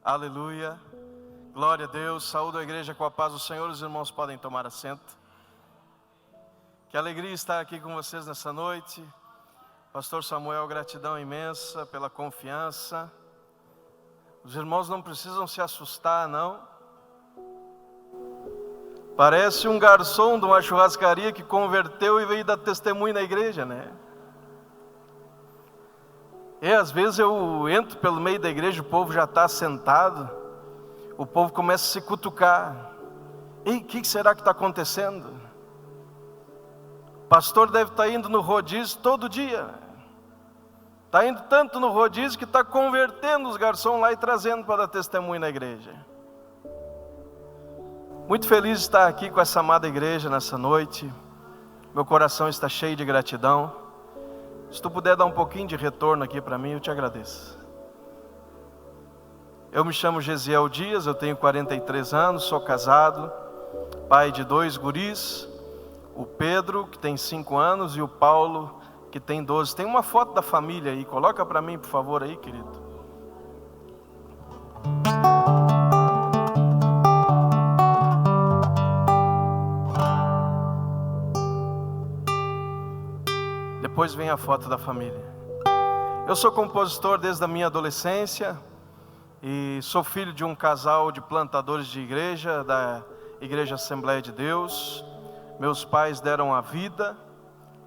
Aleluia, glória a Deus, saúdo a igreja com a paz do Senhor. Os irmãos podem tomar assento. Que alegria estar aqui com vocês nessa noite. Pastor Samuel, gratidão imensa pela confiança. Os irmãos não precisam se assustar, não. Parece um garçom de uma churrascaria que converteu e veio dar testemunho na igreja, né? E às vezes eu entro pelo meio da igreja, o povo já está sentado, o povo começa a se cutucar. Ei, o que será que está acontecendo? O pastor deve estar indo no rodízio todo dia. Está indo tanto no rodízio que está convertendo os garçons lá e trazendo para dar testemunho na igreja. Muito feliz de estar aqui com essa amada igreja nessa noite. Meu coração está cheio de gratidão. Se tu puder dar um pouquinho de retorno aqui para mim, eu te agradeço. Eu me chamo Gesiel Dias, eu tenho 43 anos, sou casado, pai de 2 guris, o Pedro, que tem 5 anos, e o Paulo, que tem 12. Tem uma foto da família aí, coloca para mim, por favor, aí, querido. Depois vem a foto da família. Eu sou compositor desde a minha adolescência e sou filho de um casal de plantadores de igreja, da Igreja Assembleia de Deus. Meus pais deram a vida.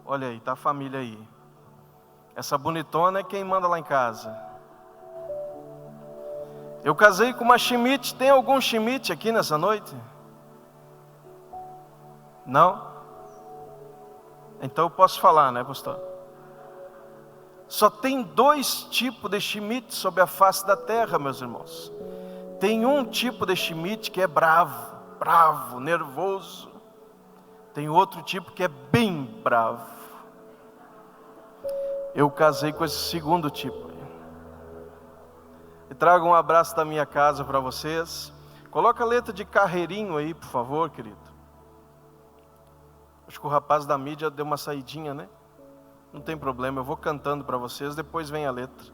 Olha aí, tá a família aí. Essa bonitona é quem manda lá em casa. Eu casei com uma Schmidt. Tem algum Schmidt aqui nessa noite? Não? Então eu posso falar, né, pastor? Só tem 2 tipos de Schmidt sobre a face da terra, meus irmãos. Tem um tipo de Schmidt que é bravo, nervoso. Tem outro tipo que é bem bravo. Eu casei com esse segundo tipo. E trago um abraço da minha casa para vocês. Coloca a letra de Carreirinho aí, por favor, querido. Acho que o rapaz da mídia deu uma saidinha, né? Não tem problema, eu vou cantando para vocês, depois vem a letra.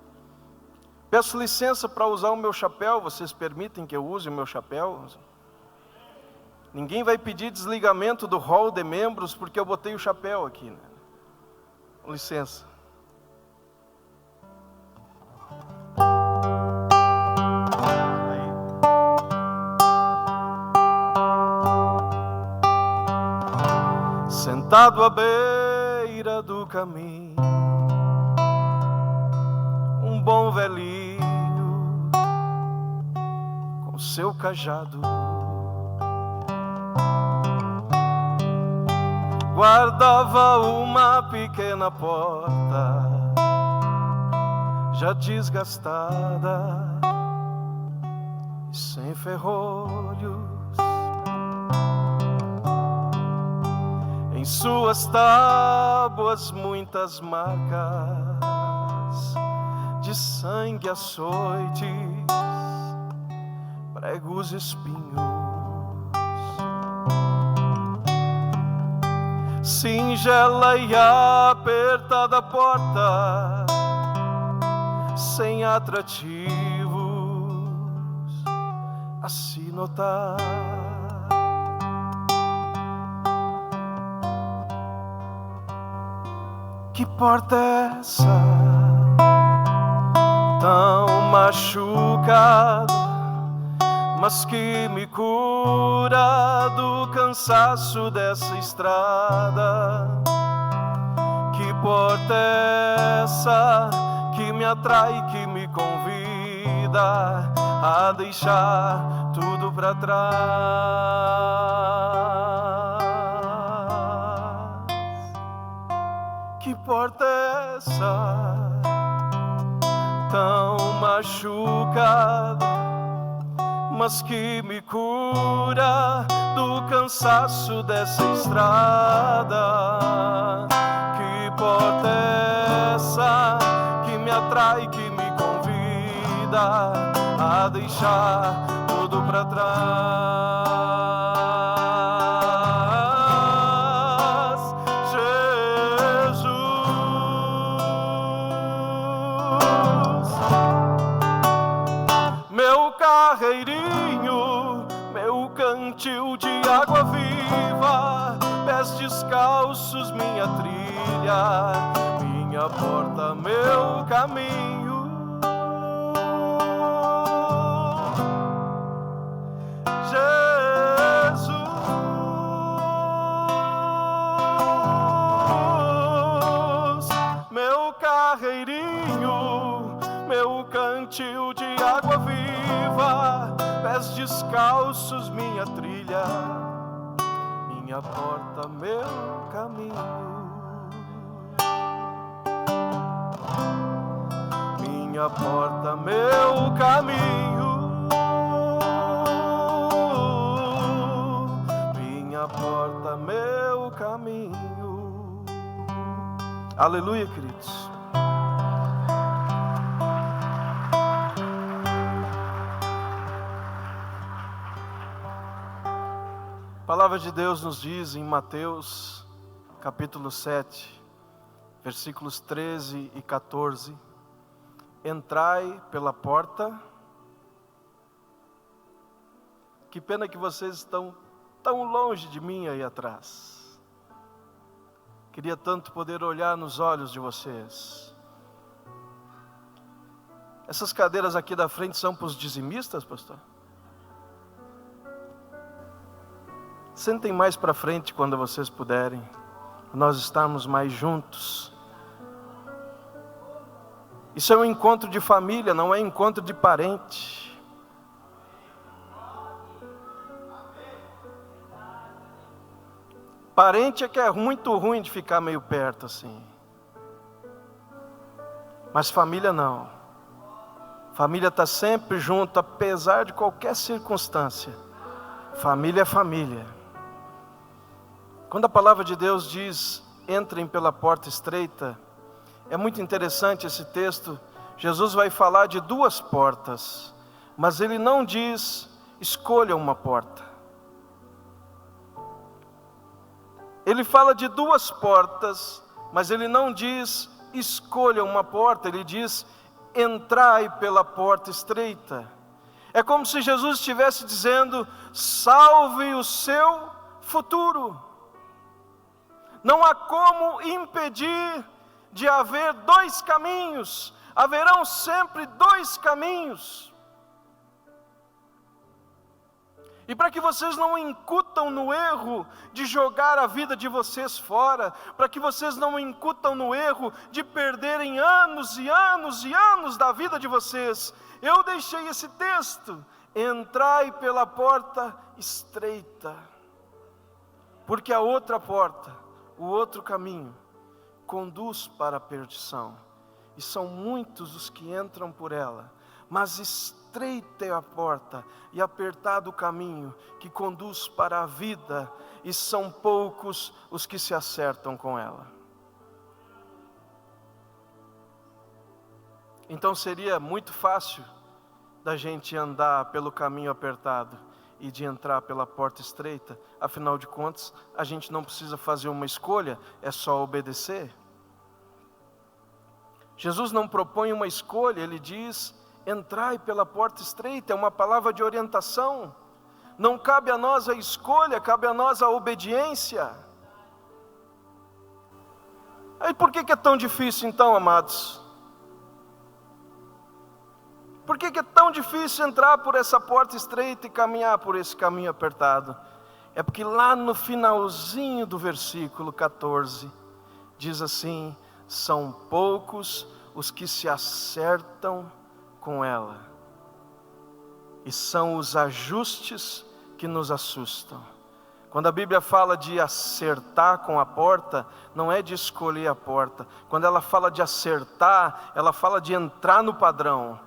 Peço licença para usar o meu chapéu, vocês permitem que eu use o meu chapéu? Ninguém vai pedir desligamento do hall de membros porque eu botei o chapéu aqui, né? Com licença. Sentado à beira do caminho, um bom velhinho com seu cajado guardava uma pequena porta já desgastada e sem ferrolhos. Em suas tábuas muitas marcas de sangue, açoites, pregos, espinhos. Singela e apertada porta, sem atrativos a se notar. Que porta é essa, tão machucada, mas que me cura do cansaço dessa estrada? Que porta é essa que me atrai, que me convida a deixar tudo para trás? Que porta é essa, tão machucada, mas que me cura do cansaço dessa estrada? Que porta é essa que me atrai, que me convida a deixar tudo para trás? Jesus, meu carreirinho, meu cantil de água viva, pés descalços, minha trilha, minha porta, meu caminho. Jesus, meu carreirinho, meu cantil de água viva, pés descalços, minha trilha, minha porta, meu caminho. Minha porta, meu caminho. Minha porta, meu caminho. Aleluia, queridos. A palavra de Deus nos diz em Mateus, capítulo 7, versículos 13 e 14: entrai pela porta. Que pena que vocês estão tão longe de mim aí atrás. Queria tanto poder olhar nos olhos de vocês. Essas cadeiras aqui da frente são para os dizimistas, pastor? Sentem mais para frente quando vocês puderem, nós estamos mais juntos. Isso é um encontro de família, não é encontro de parente. Parente é que é muito ruim de ficar meio perto assim. Mas família não. Família está sempre junto, apesar de qualquer circunstância. Família é família. Quando a palavra de Deus diz, entrem pela porta estreita, é muito interessante esse texto. Jesus vai falar de duas portas, mas ele não diz, escolha uma porta. Ele fala de duas portas, mas ele não diz, escolha uma porta. Ele diz, entrai pela porta estreita. É como se Jesus estivesse dizendo, salve o seu futuro. Não há como impedir de haver dois caminhos. Haverão sempre dois caminhos. E para que vocês não incutam no erro de jogar a vida de vocês fora, para que vocês não incutam no erro de perderem anos e anos e anos da vida de vocês, eu deixei esse texto, entrai pela porta estreita, porque a outra porta, o outro caminho, conduz para a perdição, e são muitos os que entram por ela, mas estreita é a porta, e apertado o caminho, que conduz para a vida, e são poucos os que se acertam com ela. Então seria muito fácil da gente andar pelo caminho apertado, e de entrar pela porta estreita. Afinal de contas, a gente não precisa fazer uma escolha, é só obedecer. Jesus não propõe uma escolha, ele diz, entrai pela porta estreita, é uma palavra de orientação. Não cabe a nós a escolha, cabe a nós a obediência. Aí por que é tão difícil então, amados? Por que é tão difícil entrar por essa porta estreita e caminhar por esse caminho apertado? É porque lá no finalzinho do versículo 14, diz assim, são poucos os que se acertam com ela. E são os ajustes que nos assustam. Quando a Bíblia fala de acertar com a porta, não é de escolher a porta. Quando ela fala de acertar, ela fala de entrar no padrão,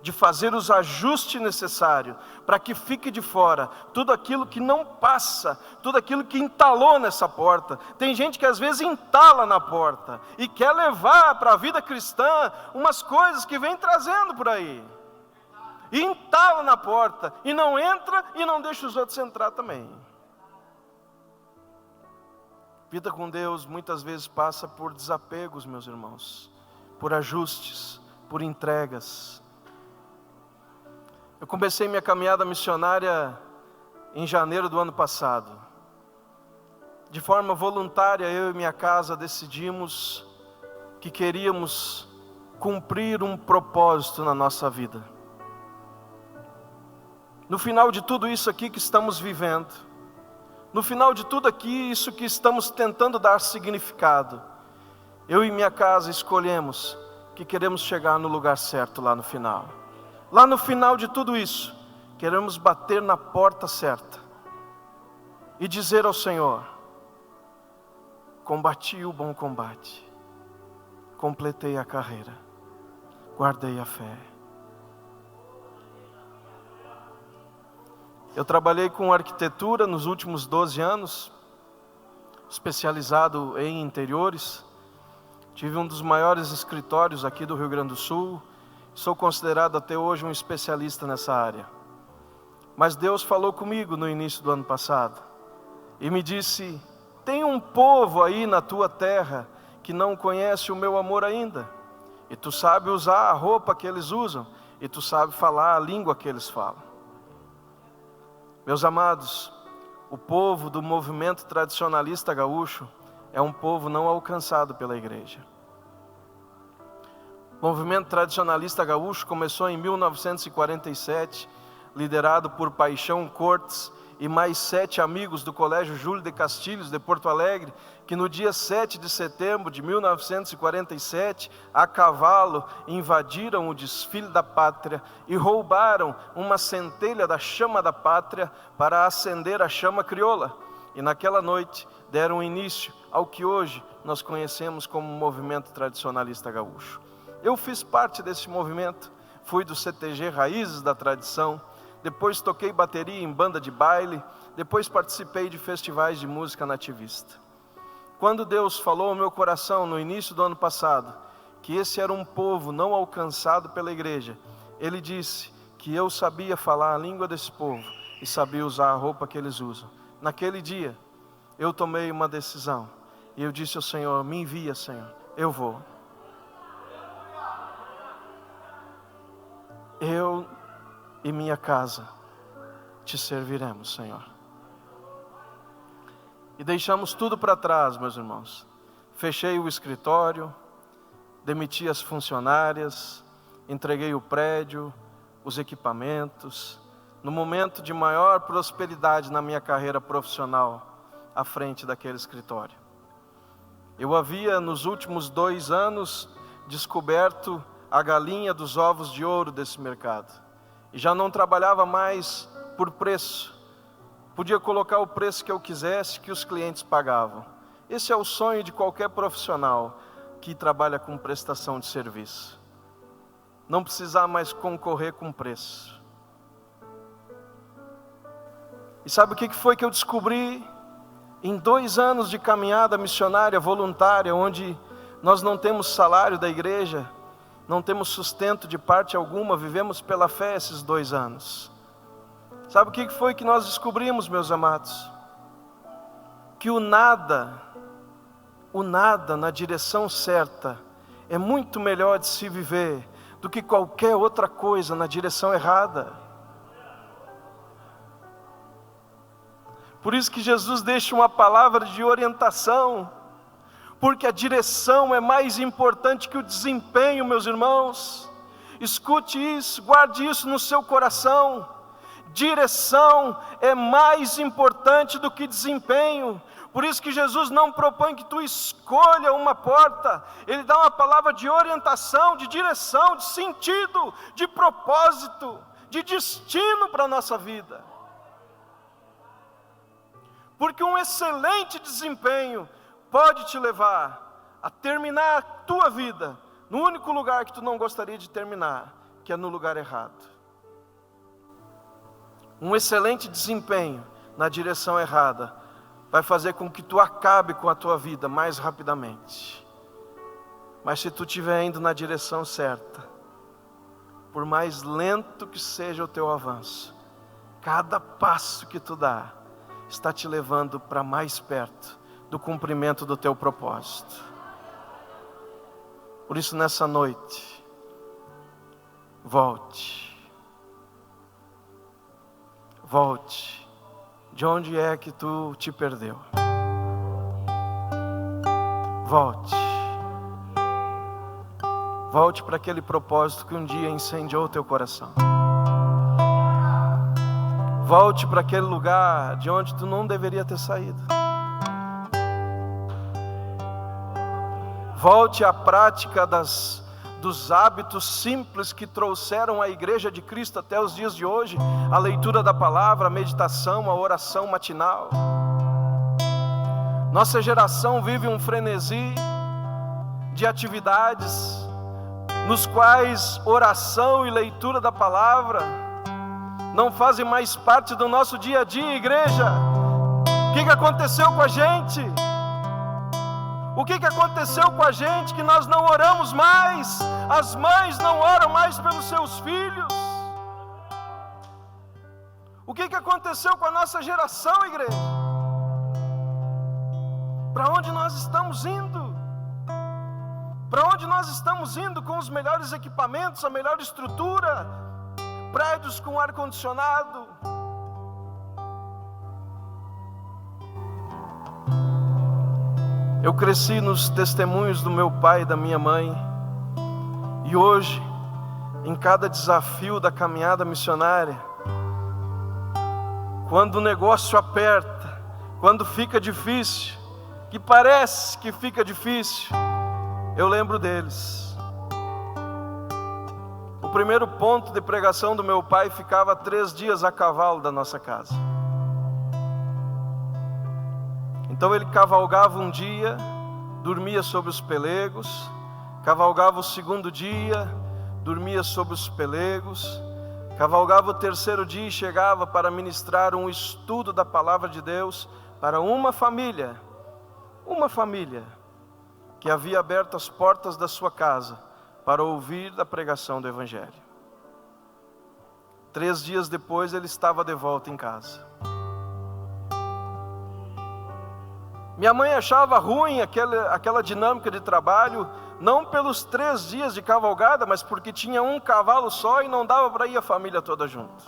de fazer os ajustes necessários, para que fique de fora tudo aquilo que não passa, tudo aquilo que entalou nessa porta. Tem gente que às vezes entala na porta, e quer levar para a vida cristã, umas coisas que vem trazendo por aí, e entala na porta, e não entra, e não deixa os outros entrar também. Vida com Deus muitas vezes passa por desapegos, meus irmãos, por ajustes, por entregas. Eu comecei minha caminhada missionária em janeiro do ano passado. De forma voluntária, eu e minha casa decidimos que queríamos cumprir um propósito na nossa vida. No final de tudo isso aqui que estamos vivendo, no final de tudo aqui, isso que estamos tentando dar significado, eu e minha casa escolhemos que queremos chegar no lugar certo lá no final. Lá no final de tudo isso, queremos bater na porta certa e dizer ao Senhor: combati o bom combate, completei a carreira, guardei a fé. Eu trabalhei com arquitetura nos últimos 12 anos, especializado em interiores. Tive um dos maiores escritórios aqui do Rio Grande do Sul. Sou considerado até hoje um especialista nessa área. Mas Deus falou comigo no início do ano passado e me disse: tem um povo aí na tua terra que não conhece o meu amor ainda. E tu sabe usar a roupa que eles usam, e tu sabe falar a língua que eles falam. Meus amados, o povo do movimento tradicionalista gaúcho é um povo não alcançado pela igreja. O movimento tradicionalista gaúcho começou em 1947, liderado por Paixão Cortes e mais 7 amigos do Colégio Júlio de Castilhos de Porto Alegre, que no dia 7 de setembro de 1947, a cavalo, invadiram o desfile da pátria e roubaram uma centelha da chama da pátria para acender a chama crioula. E naquela noite deram início ao que hoje nós conhecemos como movimento tradicionalista gaúcho. Eu fiz parte desse movimento, fui do CTG Raízes da Tradição, depois toquei bateria em banda de baile, depois participei de festivais de música nativista. Quando Deus falou ao meu coração no início do ano passado, que esse era um povo não alcançado pela igreja, Ele disse que eu sabia falar a língua desse povo e sabia usar a roupa que eles usam. Naquele dia, eu tomei uma decisão e eu disse ao Senhor: me envia, Senhor, eu vou. Eu e minha casa te serviremos, Senhor. E deixamos tudo para trás, meus irmãos. Fechei o escritório, demiti as funcionárias, entreguei o prédio, os equipamentos, no momento de maior prosperidade na minha carreira profissional, à frente daquele escritório. Eu havia, nos últimos 2 anos, descoberto a galinha dos ovos de ouro desse mercado. E já não trabalhava mais por preço. Podia colocar o preço que eu quisesse, que os clientes pagavam. Esse é o sonho de qualquer profissional que trabalha com prestação de serviço. Não precisar mais concorrer com preço. E sabe o que foi que eu descobri? Em 2 anos de caminhada missionária voluntária, onde nós não temos salário da igreja, não temos sustento de parte alguma, vivemos pela fé esses 2 anos. Sabe o que foi que nós descobrimos, meus amados? Que o nada na direção certa é muito melhor de se viver do que qualquer outra coisa na direção errada. Por isso que Jesus deixa uma palavra de orientação, porque a direção é mais importante que o desempenho, meus irmãos. Escute isso, guarde isso no seu coração. Direção é mais importante do que desempenho. Por isso que Jesus não propõe que tu escolha uma porta. Ele dá uma palavra de orientação, de direção, de sentido, de propósito, de destino para a nossa vida. Porque um excelente desempenho pode te levar a terminar a tua vida no único lugar que tu não gostaria de terminar, que é no lugar errado. Um excelente desempenho na direção errada vai fazer com que tu acabe com a tua vida mais rapidamente. Mas se tu estiver indo na direção certa, por mais lento que seja o teu avanço, cada passo que tu dá está te levando para mais perto do cumprimento do teu propósito. Por isso, nessa noite, volte Volte de onde é que tu te perdeu. Volte. Volte para aquele propósito que um dia incendiou teu coração. Volte para aquele lugar de onde tu não deveria ter saído. Volte à prática dos hábitos simples que trouxeram a igreja de Cristo até os dias de hoje. A leitura da palavra, a meditação, a oração matinal. Nossa geração vive um frenesi de atividades nos quais oração e leitura da palavra não fazem mais parte do nosso dia a dia, igreja. O que aconteceu com a gente? O que aconteceu com a gente que nós não oramos mais? As mães não oram mais pelos seus filhos. O que aconteceu com a nossa geração, igreja? Para onde nós estamos indo? Para onde nós estamos indo com os melhores equipamentos, a melhor estrutura, prédios com ar-condicionado? Eu cresci nos testemunhos do meu pai e da minha mãe, e hoje, em cada desafio da caminhada missionária, quando o negócio aperta, quando fica difícil, que parece que fica difícil, eu lembro deles. O primeiro ponto de pregação do meu pai ficava 3 dias a cavalo da nossa casa. Então ele cavalgava um dia, dormia sobre os pelegos, cavalgava o segundo dia, dormia sobre os pelegos, cavalgava o terceiro dia e chegava para ministrar um estudo da palavra de Deus para uma família que havia aberto as portas da sua casa para ouvir a pregação do Evangelho. 3 dias depois ele estava de volta em casa. Minha mãe achava ruim aquela dinâmica de trabalho, não pelos 3 dias de cavalgada, mas porque tinha um cavalo só e não dava para ir a família toda junto.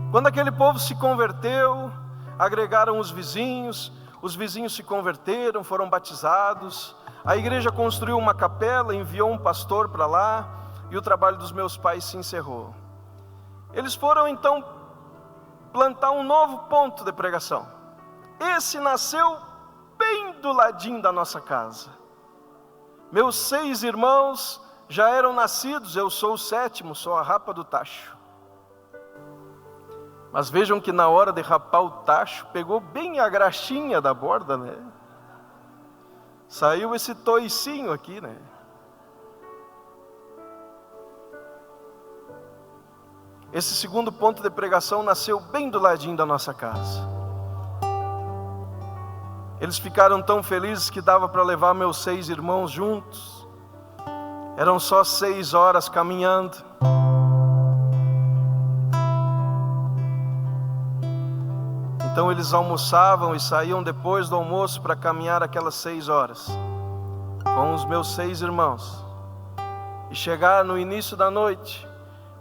Quando aquele povo se converteu, agregaram os vizinhos se converteram, foram batizados, a igreja construiu uma capela, enviou um pastor para lá, e o trabalho dos meus pais se encerrou. Eles foram então plantar um novo ponto de pregação. Esse nasceu bem do ladinho da nossa casa. Meus 6 irmãos já eram nascidos, eu sou o 7º, sou a rapa do tacho. Mas vejam que na hora de rapar o tacho, pegou bem a graxinha da borda, né? Saiu esse toicinho aqui, né? Esse segundo ponto de pregação nasceu bem do ladinho da nossa casa. Eles ficaram tão felizes que dava para levar meus 6 irmãos juntos. Eram só 6 horas caminhando. Então eles almoçavam e saíam depois do almoço para caminhar aquelas 6 horas com os meus 6 irmãos e chegar no início da noite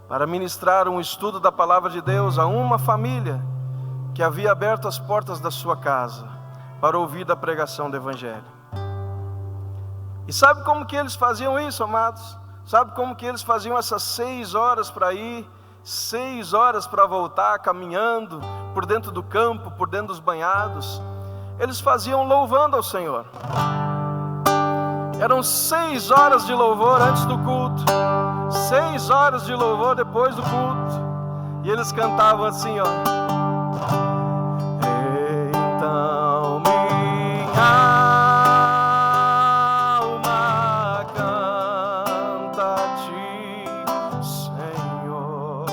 para ministrar um estudo da palavra de Deus a uma família que havia aberto as portas da sua casa para ouvir a pregação do Evangelho. E sabe como que eles faziam isso, amados? Sabe como que eles faziam essas 6 horas para ir, 6 horas para voltar, caminhando por dentro do campo, por dentro dos banhados? Eles faziam louvando ao Senhor. Eram 6 horas de louvor antes do culto, 6 horas de louvor depois do culto, e eles cantavam assim, ó: então minha alma canta a ti, Senhor,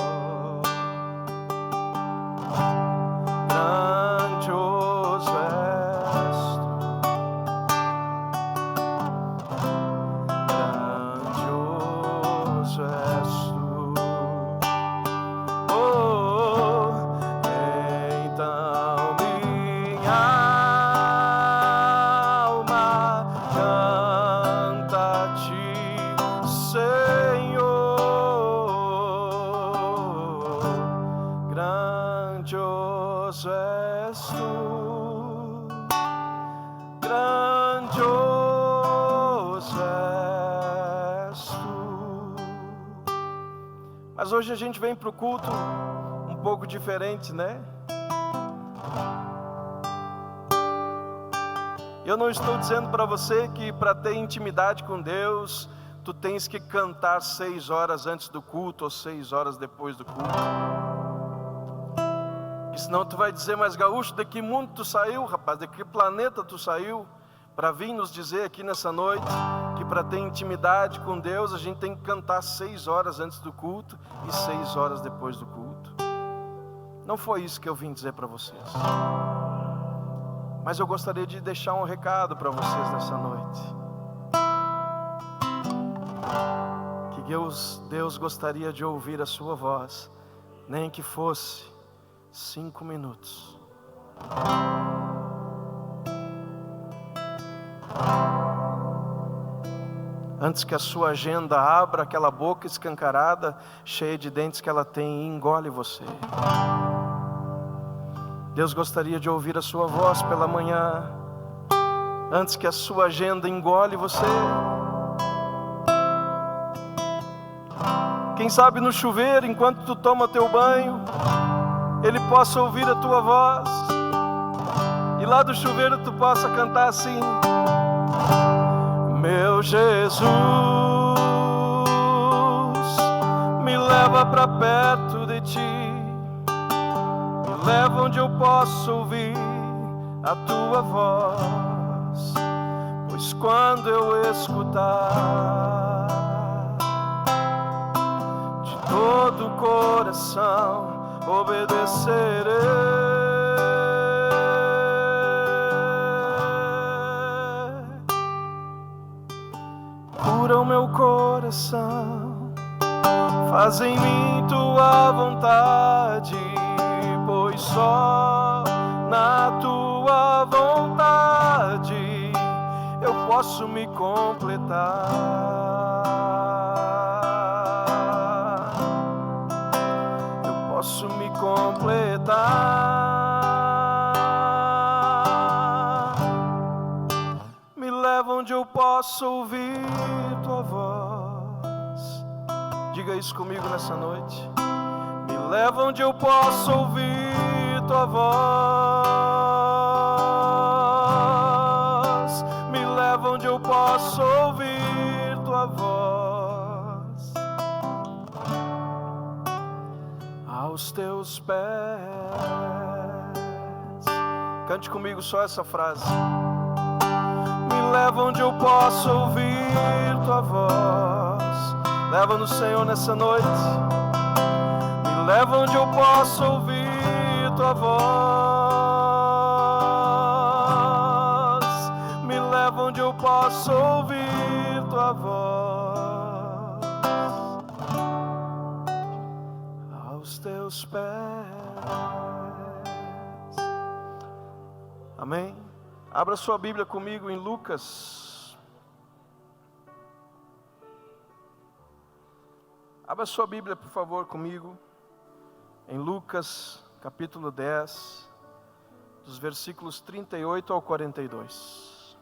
grandioso és tu, grandioso és tu, oh, Mas hoje a gente vem para o culto um pouco diferente, né? Eu não estou dizendo para você que para ter intimidade com Deus, tu tens que cantar 6 horas antes do culto ou 6 horas depois do culto. E senão tu vai dizer, mas Gaúcho, de que mundo tu saiu, rapaz? De que planeta tu saiu? Para vir nos dizer aqui nessa noite que para ter intimidade com Deus, a gente tem que cantar 6 horas antes do culto e 6 horas depois do culto. Não foi isso que eu vim dizer para vocês. Mas eu gostaria de deixar um recado para vocês nessa noite. Que Deus gostaria de ouvir a sua voz, nem que fosse 5 minutos. Antes que a sua agenda abra aquela boca escancarada, cheia de dentes que ela tem, e engole você. Deus gostaria de ouvir a sua voz pela manhã, antes que a sua agenda engole você. Quem sabe no chuveiro, enquanto tu toma teu banho, Ele possa ouvir a tua voz, e lá do chuveiro tu possa cantar assim: meu Jesus, me leva para perto de ti, me leva onde eu posso ouvir a tua voz, pois quando eu escutar de todo o coração obedecerei. Cura o meu coração, faz em mim tua vontade, pois só na tua vontade eu posso me completar. Eu posso me completar. Me leva onde eu posso ouvir tua voz. Diga isso comigo nessa noite. Me leva onde eu posso ouvir tua voz. Me leva onde eu posso ouvir tua voz. Aos teus pés. Cante comigo só essa frase. Me leva onde eu posso ouvir tua voz. Leva-nos, Senhor, nessa noite. Me leva onde eu posso ouvir tua voz. Me leva onde eu posso ouvir tua voz. Aos teus pés. Amém? Abra sua Bíblia comigo em Lucas. Abra sua Bíblia, por favor, comigo. Em Lucas, capítulo 10, dos versículos 38 ao 42.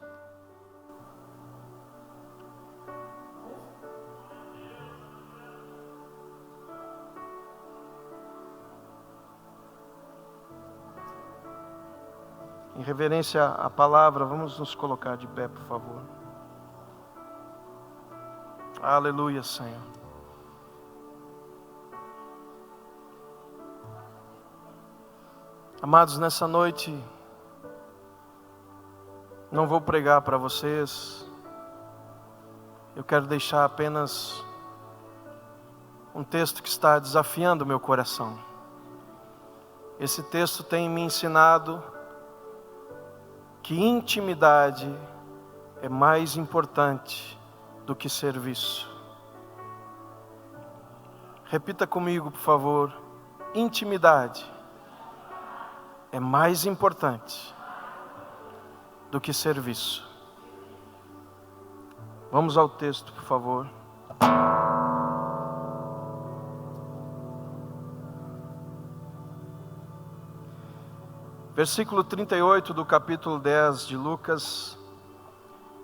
Em reverência à palavra, vamos nos colocar de pé, por favor. Aleluia, Senhor. Amados, nessa noite, não vou pregar para vocês. Eu quero deixar apenas um texto que está desafiando o meu coração. Esse texto tem me ensinado que intimidade é mais importante do que serviço. Repita comigo, por favor. Intimidade é mais importante do que serviço. Vamos ao texto, por favor. Versículo 38 do capítulo 10 de Lucas.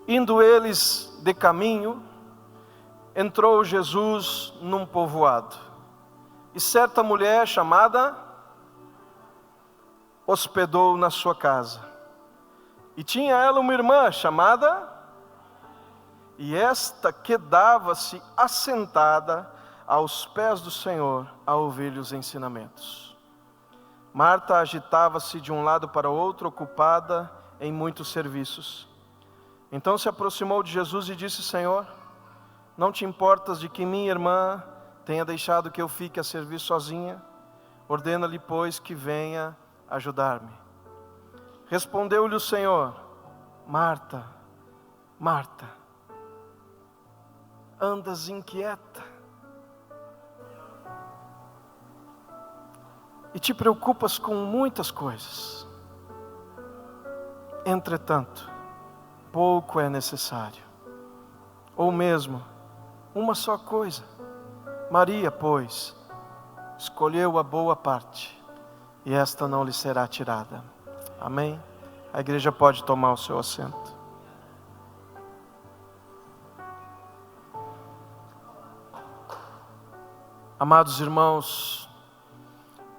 Indo eles de caminho, entrou Jesus num povoado. E certa mulher chamada hospedou na sua casa. E tinha ela uma irmã chamada, e esta quedava-se assentada aos pés do Senhor a ouvir-lhe os ensinamentos. Marta agitava-se de um lado para o outro, ocupada em muitos serviços. Então se aproximou de Jesus e disse: Senhor, não te importas de que minha irmã tenha deixado que eu fique a servir sozinha? Ordena-lhe, pois, que venha ajudar-me. Respondeu-lhe o Senhor: Marta, Marta, andas inquieta e te preocupas com muitas coisas. Entretanto, pouco é necessário, ou mesmo uma só coisa. Maria, pois, escolheu a boa parte, e esta não lhe será tirada. Amém? A igreja pode tomar o seu assento. Amados irmãos,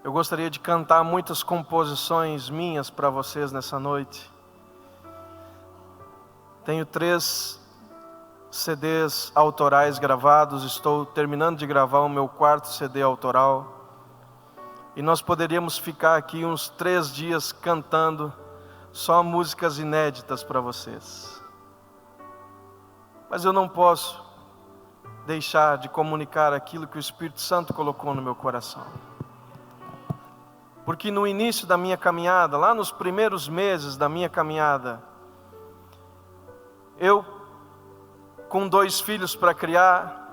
eu gostaria de cantar muitas composições minhas para vocês nessa noite. Tenho 3 CDs autorais gravados, estou terminando de gravar o meu 4º CD autoral. E nós poderíamos ficar aqui uns 3 dias cantando só músicas inéditas para vocês. Mas eu não posso deixar de comunicar aquilo que o Espírito Santo colocou no meu coração. Porque no início da minha caminhada, lá nos primeiros meses da minha caminhada, eu, com 2 filhos para criar,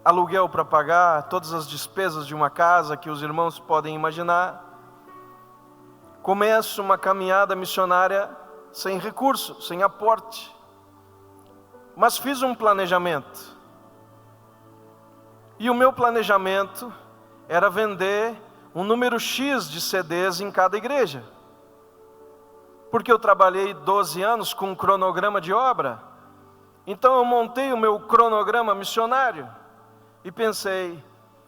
aluguel para pagar, todas as despesas de uma casa que os irmãos podem imaginar, começo uma caminhada missionária sem recurso, sem aporte. Mas fiz um planejamento. E o meu planejamento era vender um número X de CDs em cada igreja. Porque eu trabalhei 12 anos com um cronograma de obra. Então eu montei o meu cronograma missionário. E pensei,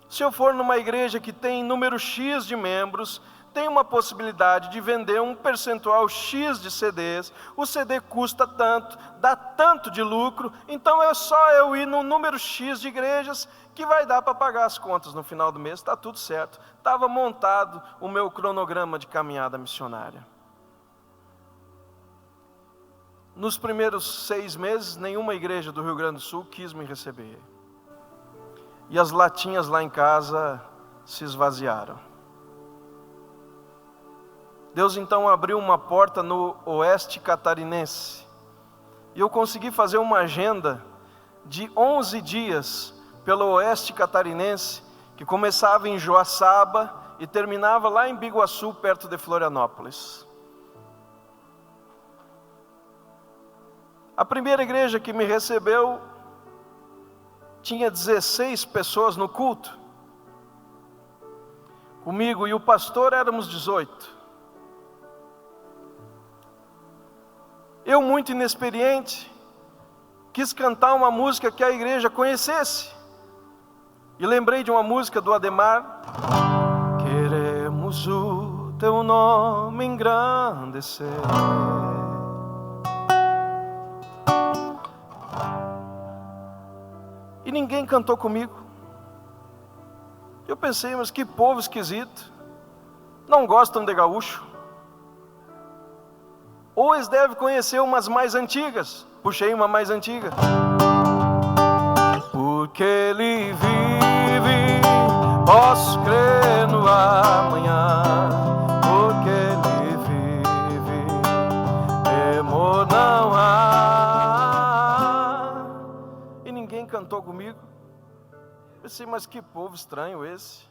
se eu for numa igreja que tem número X de membros, tem uma possibilidade de vender um percentual X de CDs, o CD custa tanto, dá tanto de lucro, então é só eu ir no número X de igrejas que vai dar para pagar as contas no final do mês, está tudo certo. Estava montado o meu cronograma de caminhada missionária. Nos primeiros 6 meses, nenhuma igreja do Rio Grande do Sul quis me receber. E as latinhas lá em casa se esvaziaram. Deus então abriu uma porta no oeste catarinense. E eu consegui fazer uma agenda de 11 dias pelo oeste catarinense, que começava em Joaçaba e terminava lá em Biguaçu, perto de Florianópolis. A primeira igreja que me recebeu tinha 16 pessoas no culto. Comigo e o pastor éramos 18. Eu, muito inexperiente, quis cantar uma música que a igreja conhecesse. E lembrei de uma música do Ademar. Queremos o teu nome engrandecer. E ninguém cantou comigo. Eu pensei, mas que povo esquisito. Não gostam de gaúcho. Ou eles devem conhecer umas mais antigas. Puxei uma mais antiga. Porque ele vive, posso crer no amanhã. Porque ele vive, temor não há. E ninguém cantou comigo. Pensei, mas que povo estranho esse.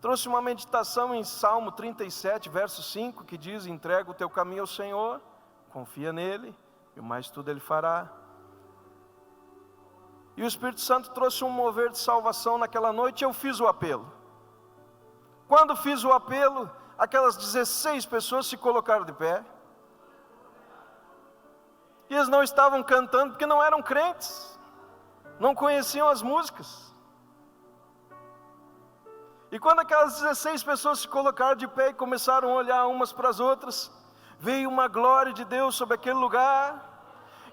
Trouxe uma meditação em Salmo 37, verso 5, que diz: entrega o teu caminho ao Senhor, confia nele, e o mais tudo ele fará. E o Espírito Santo trouxe um mover de salvação naquela noite, e eu fiz o apelo. Quando fiz o apelo, aquelas 16 pessoas se colocaram de pé. E eles não estavam cantando porque não eram crentes. não conheciam as músicas. E quando aquelas 16 pessoas se colocaram de pé e começaram a olhar umas para as outras, veio uma glória de Deus sobre aquele lugar,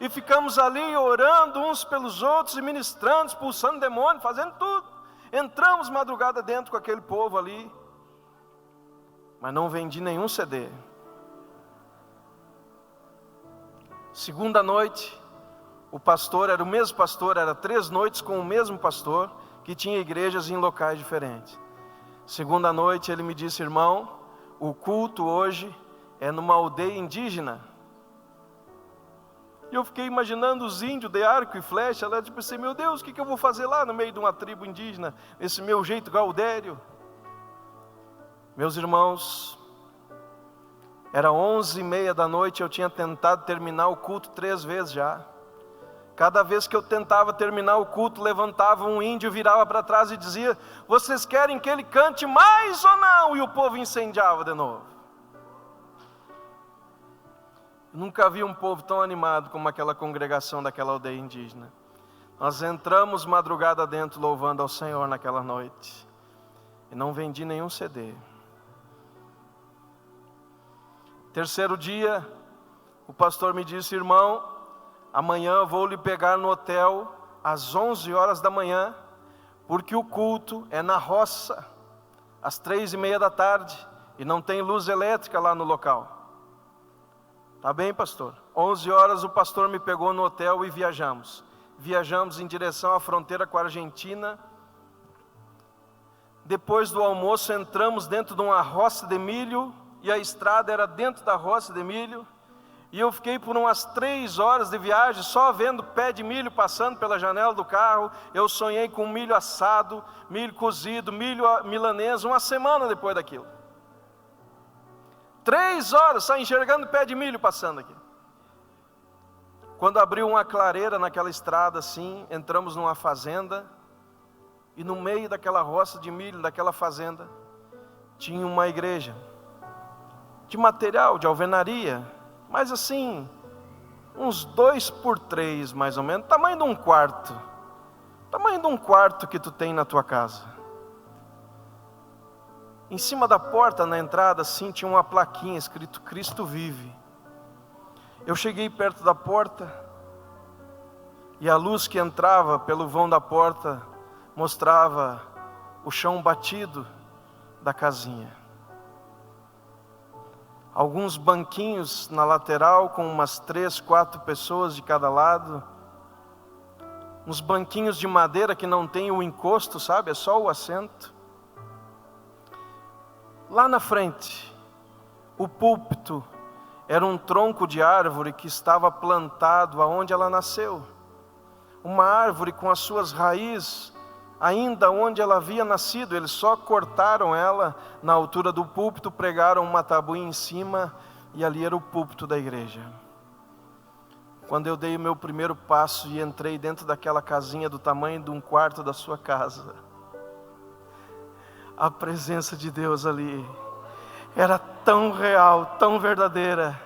e ficamos ali orando uns pelos outros, e ministrando, expulsando demônio, fazendo tudo. Entramos madrugada dentro com aquele povo ali, mas não vendi nenhum CD. Segunda noite, o pastor era o mesmo pastor, era 3 noites com o mesmo pastor, que tinha igrejas em locais diferentes. Segunda noite ele me disse: irmão, o culto hoje é numa aldeia indígena. E eu fiquei imaginando os índios de arco e flecha lá, tipo assim, meu Deus, o que eu vou fazer lá no meio de uma tribo indígena, esse meu jeito gaudério? Meus irmãos, era 11h30 da noite, eu tinha tentado terminar o culto 3 vezes já. Cada vez que eu tentava terminar o culto, levantava um índio, virava para trás e dizia: vocês querem que ele cante mais ou não? E o povo incendiava de novo. Nunca vi um povo tão animado como aquela congregação daquela aldeia indígena. Nós entramos madrugada dentro louvando ao Senhor naquela noite. E não vendi nenhum CD. Terceiro dia, o pastor me disse: irmão, amanhã eu vou lhe pegar no hotel às 11 horas da manhã, porque o culto é na roça, às 3h30 da tarde, e não tem luz elétrica lá no local. Tá bem, pastor? 11 horas o pastor me pegou no hotel e viajamos. Viajamos em direção à fronteira com a Argentina. Depois do almoço entramos dentro de uma roça de milho, e a estrada era dentro da roça de milho. E eu fiquei por umas 3 horas de viagem só vendo pé de milho passando pela janela do carro. Eu sonhei com milho assado, milho cozido, milho milanês, uma semana depois daquilo. 3 horas só enxergando pé de milho passando aqui. Quando abriu uma clareira naquela estrada assim, entramos numa fazenda, e no meio daquela roça de milho, daquela fazenda, tinha uma igreja de material, de alvenaria, mas assim, uns 2x3 mais ou menos, tamanho de um quarto que tu tem na tua casa. Em cima da porta, na entrada, assim, tinha uma plaquinha escrito Cristo vive. Eu cheguei perto da porta, e a luz que entrava pelo vão da porta mostrava o chão batido da casinha. Alguns banquinhos na lateral, com umas 3, 4 pessoas de cada lado. Uns banquinhos de madeira que não tem o encosto, sabe? É só o assento. Lá na frente, o púlpito era um tronco de árvore que estava plantado aonde ela nasceu. Uma árvore com as suas raízes ainda onde ela havia nascido. Eles só cortaram ela na altura do púlpito, pregaram uma tabuinha em cima, e ali era o púlpito da igreja. Quando eu dei o meu primeiro passo e entrei dentro daquela casinha do tamanho de um quarto da sua casa, a presença de Deus ali era tão real, tão verdadeira,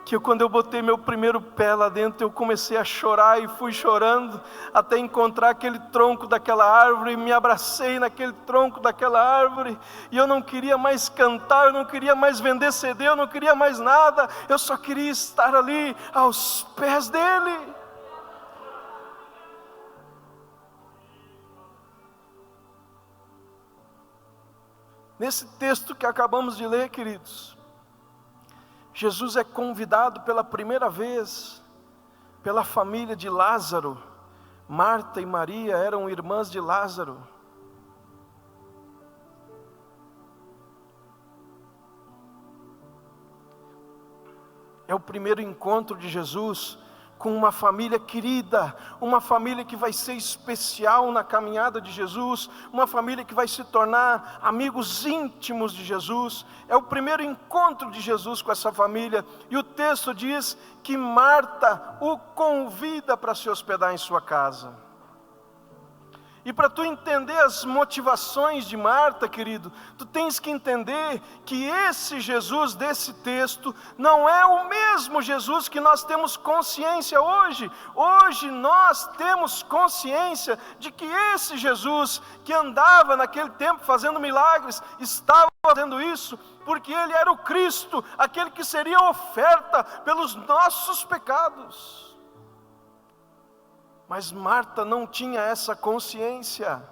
que quando eu botei meu primeiro pé lá dentro, eu comecei a chorar, e fui chorando até encontrar aquele tronco daquela árvore, e me abracei naquele tronco daquela árvore, e eu não queria mais cantar, eu não queria mais vender CD, eu não queria mais nada, eu só queria estar ali aos pés dele. Nesse texto que acabamos de ler, queridos, Jesus é convidado pela primeira vez pela família de Lázaro. Marta e Maria eram irmãs de Lázaro. É o primeiro encontro de Jesus com uma família querida, uma família que vai ser especial na caminhada de Jesus, uma família que vai se tornar amigos íntimos de Jesus. É o primeiro encontro de Jesus com essa família, e o texto diz que Marta o convida para se hospedar em sua casa. E para tu entender as motivações de Marta, querido, tu tens que entender que esse Jesus desse texto não é o mesmo Jesus que nós temos consciência hoje. Hoje nós temos consciência de que esse Jesus que andava naquele tempo fazendo milagres, estava fazendo isso porque Ele era o Cristo, aquele que seria oferta pelos nossos pecados. Mas Marta não tinha essa consciência.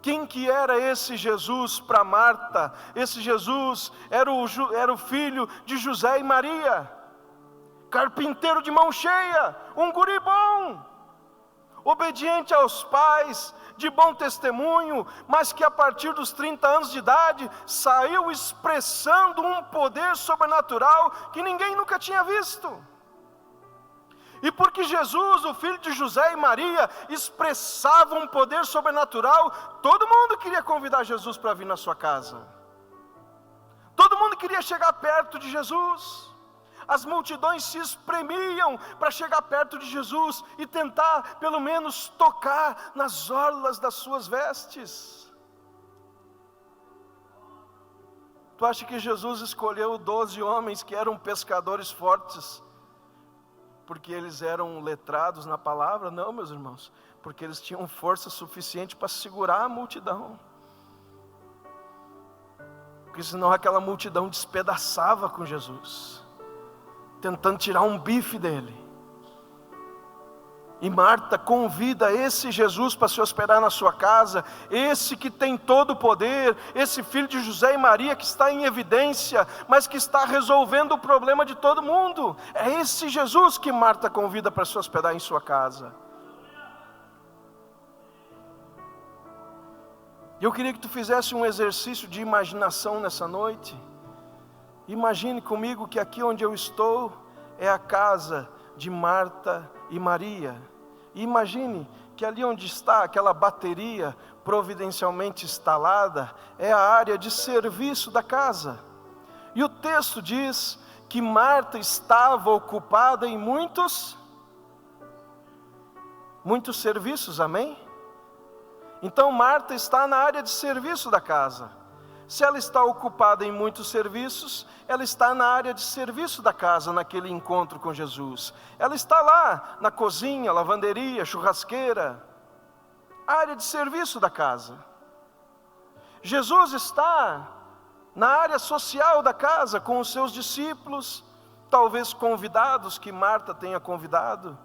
Quem que era esse Jesus para Marta? Esse Jesus era o filho de José e Maria, carpinteiro de mão cheia, um guri bom, obediente aos pais, de bom testemunho, mas que a partir dos 30 anos de idade, saiu expressando um poder sobrenatural que ninguém nunca tinha visto. E porque Jesus, o filho de José e Maria, expressava um poder sobrenatural, todo mundo queria convidar Jesus para vir na sua casa. Todo mundo queria chegar perto de Jesus. As multidões se espremiam para chegar perto de Jesus e tentar, pelo menos, tocar nas orlas das suas vestes. Tu acha que Jesus escolheu 12 homens que eram pescadores fortes porque eles eram letrados na palavra? Não, meus irmãos, porque eles tinham força suficiente para segurar a multidão, porque senão aquela multidão despedaçava com Jesus, tentando tirar um bife dele. E Marta convida esse Jesus para se hospedar na sua casa, esse que tem todo o poder, esse filho de José e Maria que está em evidência, mas que está resolvendo o problema de todo mundo. É esse Jesus que Marta convida para se hospedar em sua casa. E eu queria que tu fizesse um exercício de imaginação nessa noite. Imagine comigo que aqui onde eu estou é a casa de Marta e Maria. E imagine que ali onde está aquela bateria providencialmente instalada é a área de serviço da casa. E o texto diz que Marta estava ocupada em muitos serviços, amém? Então Marta está na área de serviço da casa. Se ela está ocupada em muitos serviços, ela está na área de serviço da casa, naquele encontro com Jesus. Ela está lá, na cozinha, lavanderia, churrasqueira, área de serviço da casa. Jesus está na área social da casa, com os seus discípulos, talvez convidados que Marta tenha convidado.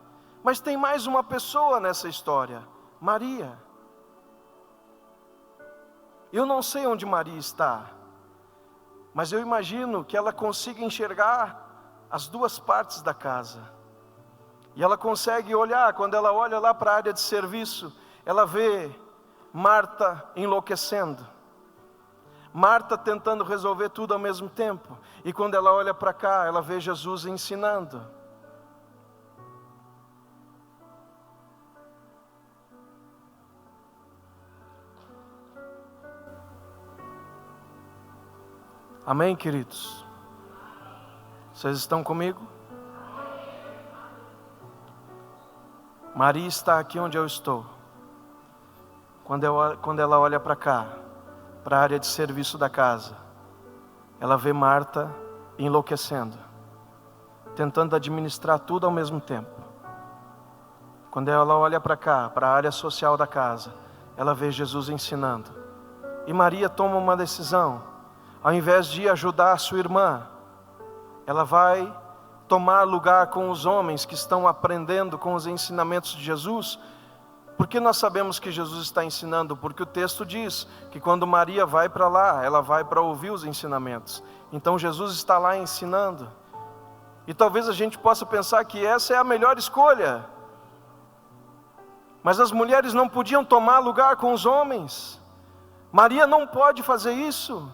Mas tem mais uma pessoa nessa história, Maria. Eu não sei onde Maria está, mas eu imagino que ela consiga enxergar as duas partes da casa. E ela consegue olhar, quando ela olha lá para a área de serviço, ela vê Marta enlouquecendo. Marta tentando resolver tudo ao mesmo tempo. E quando ela olha para cá, ela vê Jesus ensinando. Amém, queridos? Vocês estão comigo? Maria está aqui onde eu estou. Quando ela olha para cá, para a área de serviço da casa, ela vê Marta enlouquecendo, tentando administrar tudo ao mesmo tempo. Quando ela olha para cá, para a área social da casa, ela vê Jesus ensinando. E Maria toma uma decisão. Ao invés de ajudar a sua irmã, ela vai tomar lugar com os homens que estão aprendendo com os ensinamentos de Jesus. Por que nós sabemos que Jesus está ensinando? Porque o texto diz que quando Maria vai para lá, ela vai para ouvir os ensinamentos. Então Jesus está lá ensinando. E talvez a gente possa pensar que essa é a melhor escolha. Mas as mulheres não podiam tomar lugar com os homens. Maria não pode fazer isso.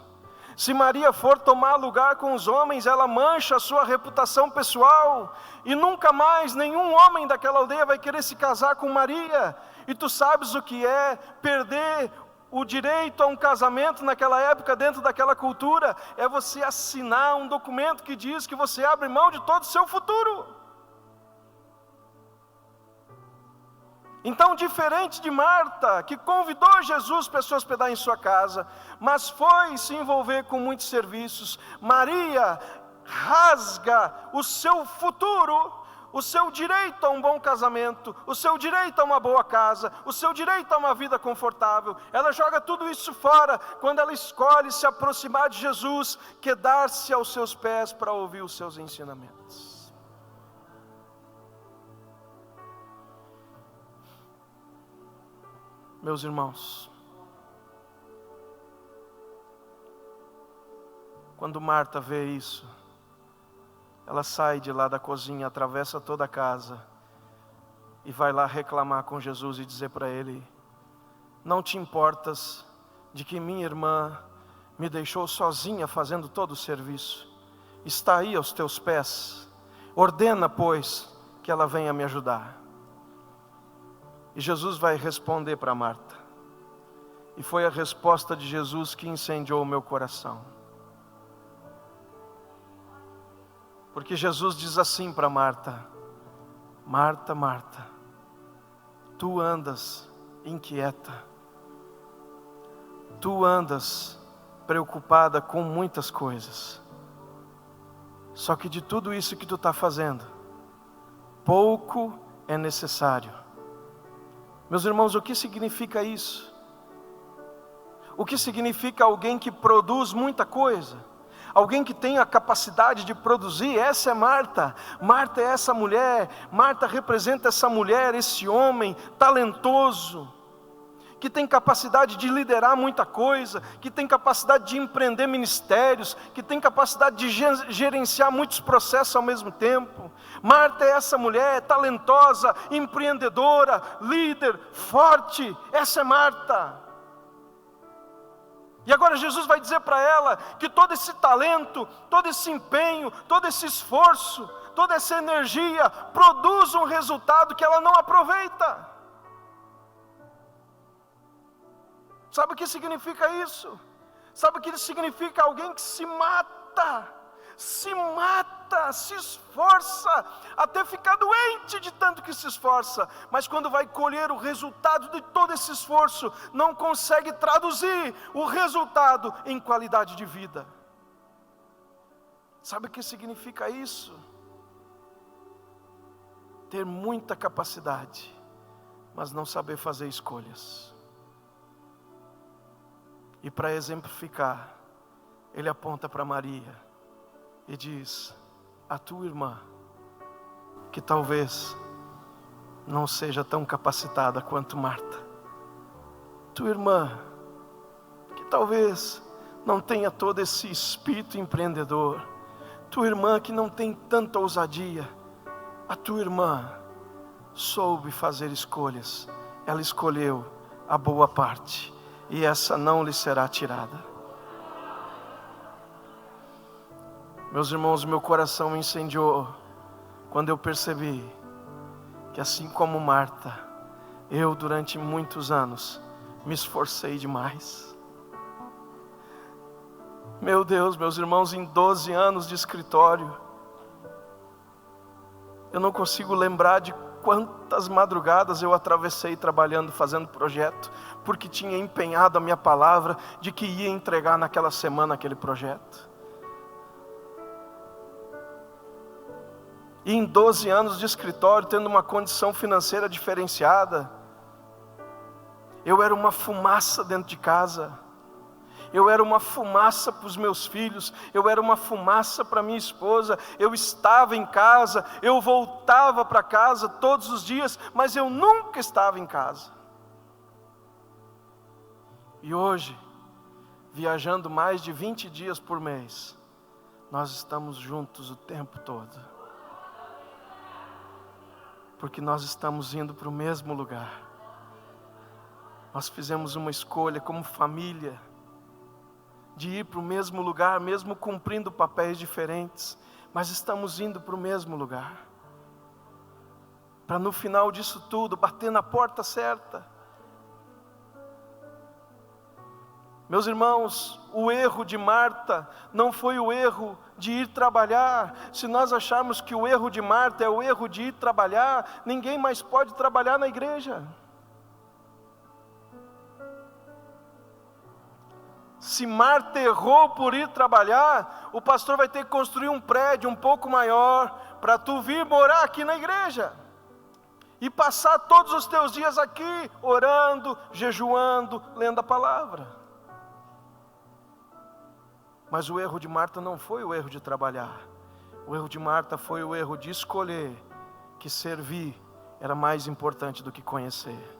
Se Maria for tomar lugar com os homens, ela mancha a sua reputação pessoal, e nunca mais nenhum homem daquela aldeia vai querer se casar com Maria. E tu sabes o que é perder o direito a um casamento naquela época, dentro daquela cultura? É você assinar um documento que diz que você abre mão de todo o seu futuro. Então, diferente de Marta, que convidou Jesus para se hospedar em sua casa, mas foi se envolver com muitos serviços, Maria rasga o seu futuro, o seu direito a um bom casamento, o seu direito a uma boa casa, o seu direito a uma vida confortável. Ela joga tudo isso fora quando ela escolhe se aproximar de Jesus, quedar-se aos seus pés para ouvir os seus ensinamentos. Meus irmãos, quando Marta vê isso, ela sai de lá da cozinha, atravessa toda a casa e vai lá reclamar com Jesus e dizer para Ele: não te importas de que minha irmã me deixou sozinha fazendo todo o serviço, está aí aos teus pés, ordena pois que ela venha me ajudar. E Jesus vai responder para Marta, e foi a resposta de Jesus que incendiou o meu coração. Porque Jesus diz assim para Marta: Marta, Marta, tu andas inquieta, tu andas preocupada com muitas coisas, só que de tudo isso que tu está fazendo, pouco é necessário. Meus irmãos, o que significa isso? O que significa alguém que produz muita coisa? Alguém que tem a capacidade de produzir? Essa é Marta. Marta é essa mulher. Marta representa essa mulher, esse homem talentoso, que tem capacidade de liderar muita coisa, que tem capacidade de empreender ministérios, que tem capacidade de gerenciar muitos processos ao mesmo tempo. Marta é essa mulher talentosa, empreendedora, líder, forte. Essa é Marta. E agora Jesus vai dizer para ela que todo esse talento, todo esse empenho, todo esse esforço, toda essa energia produz um resultado que ela não aproveita. Sabe o que significa isso? Sabe o que significa alguém que se mata, se esforça, até ficar doente de tanto que se esforça, mas quando vai colher o resultado de todo esse esforço, não consegue traduzir o resultado em qualidade de vida. Sabe o que significa isso? Ter muita capacidade, mas não saber fazer escolhas. E para exemplificar, ele aponta para Maria e diz: a tua irmã, que talvez não seja tão capacitada quanto Marta, tua irmã, que talvez não tenha todo esse espírito empreendedor, tua irmã que não tem tanta ousadia, a tua irmã soube fazer escolhas, ela escolheu a boa parte, e essa não lhe será tirada. Meus irmãos, meu coração incendiou quando eu percebi que, assim como Marta, eu durante muitos anos me esforcei demais. Meu Deus, meus irmãos, em 12 anos de escritório, eu não consigo lembrar de quantas madrugadas eu atravessei trabalhando, fazendo projeto, porque tinha empenhado a minha palavra de que ia entregar naquela semana aquele projeto. E em 12 anos de escritório, tendo uma condição financeira diferenciada, eu era uma fumaça dentro de casa, eu era uma fumaça para os meus filhos, eu era uma fumaça para minha esposa. Eu estava em casa, eu voltava para casa todos os dias, mas eu nunca estava em casa. E hoje, viajando mais de 20 dias por mês, nós estamos juntos o tempo todo, porque nós estamos indo para o mesmo lugar. Nós fizemos uma escolha como família, de ir para o mesmo lugar, mesmo cumprindo papéis diferentes, mas estamos indo para o mesmo lugar, para no final disso tudo, bater na porta certa. Meus irmãos, o erro de Marta não foi o erro de ir trabalhar. Se nós acharmos que o erro de Marta é o erro de ir trabalhar, ninguém mais pode trabalhar na igreja. se martelou por ir trabalhar, o pastor vai ter que construir um prédio um pouco maior para tu vir morar aqui na igreja e passar todos os teus dias aqui orando, jejuando, lendo a palavra. Mas o erro de Marta não foi o erro de trabalhar. O erro de Marta foi o erro de escolher que servir era mais importante do que conhecer.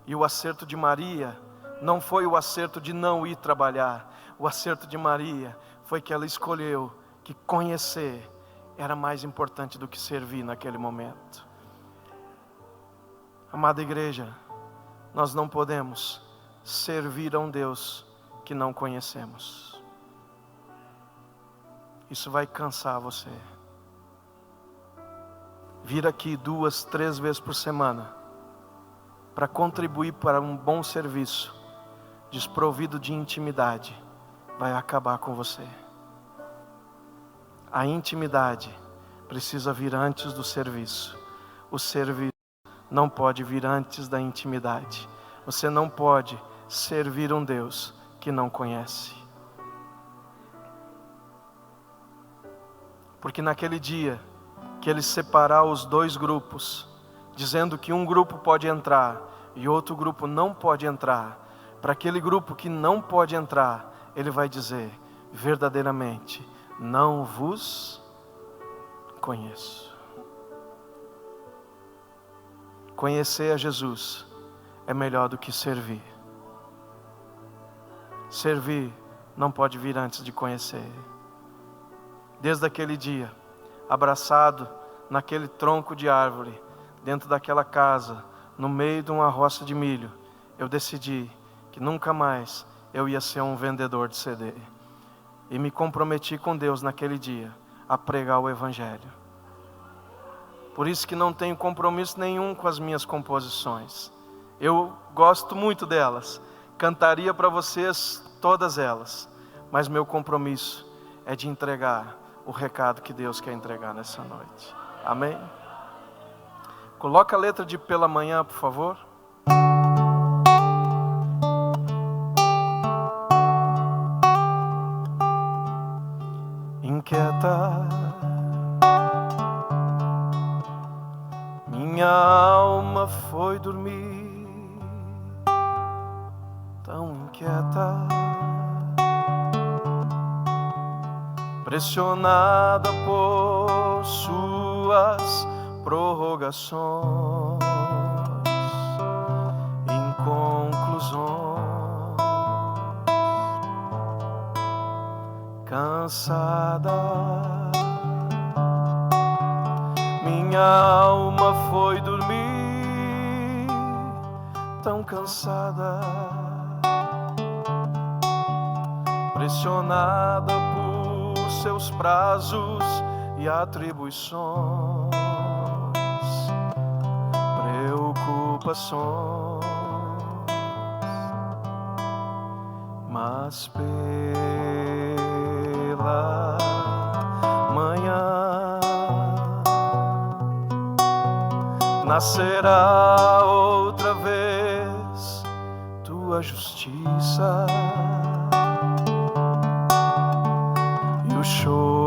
E o acerto de Maria não foi o acerto de não ir trabalhar. O acerto de Maria foi que ela escolheu que conhecer era mais importante do que servir naquele momento. Amada igreja, nós não podemos servir a um Deus que não conhecemos. Isso vai cansar você. Vir aqui 2, 3 vezes por semana para contribuir para um bom serviço, desprovido de intimidade, vai acabar com você. A intimidade precisa vir antes do serviço. O serviço não pode vir antes da intimidade. Você não pode servir um Deus que não conhece. Porque naquele dia que ele separar os 2 grupos, dizendo que um grupo pode entrar e outro grupo não pode entrar, para aquele grupo que não pode entrar, ele vai dizer: verdadeiramente, não vos conheço. Conhecer a Jesus é melhor do que servir. Servir não pode vir antes de conhecer. Desde aquele dia, abraçado naquele tronco de árvore, dentro daquela casa, no meio de uma roça de milho, eu decidi que nunca mais eu ia ser um vendedor de CD. E me comprometi com Deus naquele dia a pregar o Evangelho. Por isso que não tenho compromisso nenhum com as minhas composições. Eu gosto muito delas, cantaria para vocês todas elas, mas meu compromisso é de entregar o recado que Deus quer entregar nessa noite. Amém? Coloca a letra de Pela Manhã, por favor. Inquieta minha alma foi dormir, tão inquieta, pressionada por suas prorrogações, inconclusões, cansada. Minha alma foi dormir, tão cansada, pressionada por seus prazos e atribuições, preocupações, mas pela manhã nascerá outra vez tua justiça, e o choro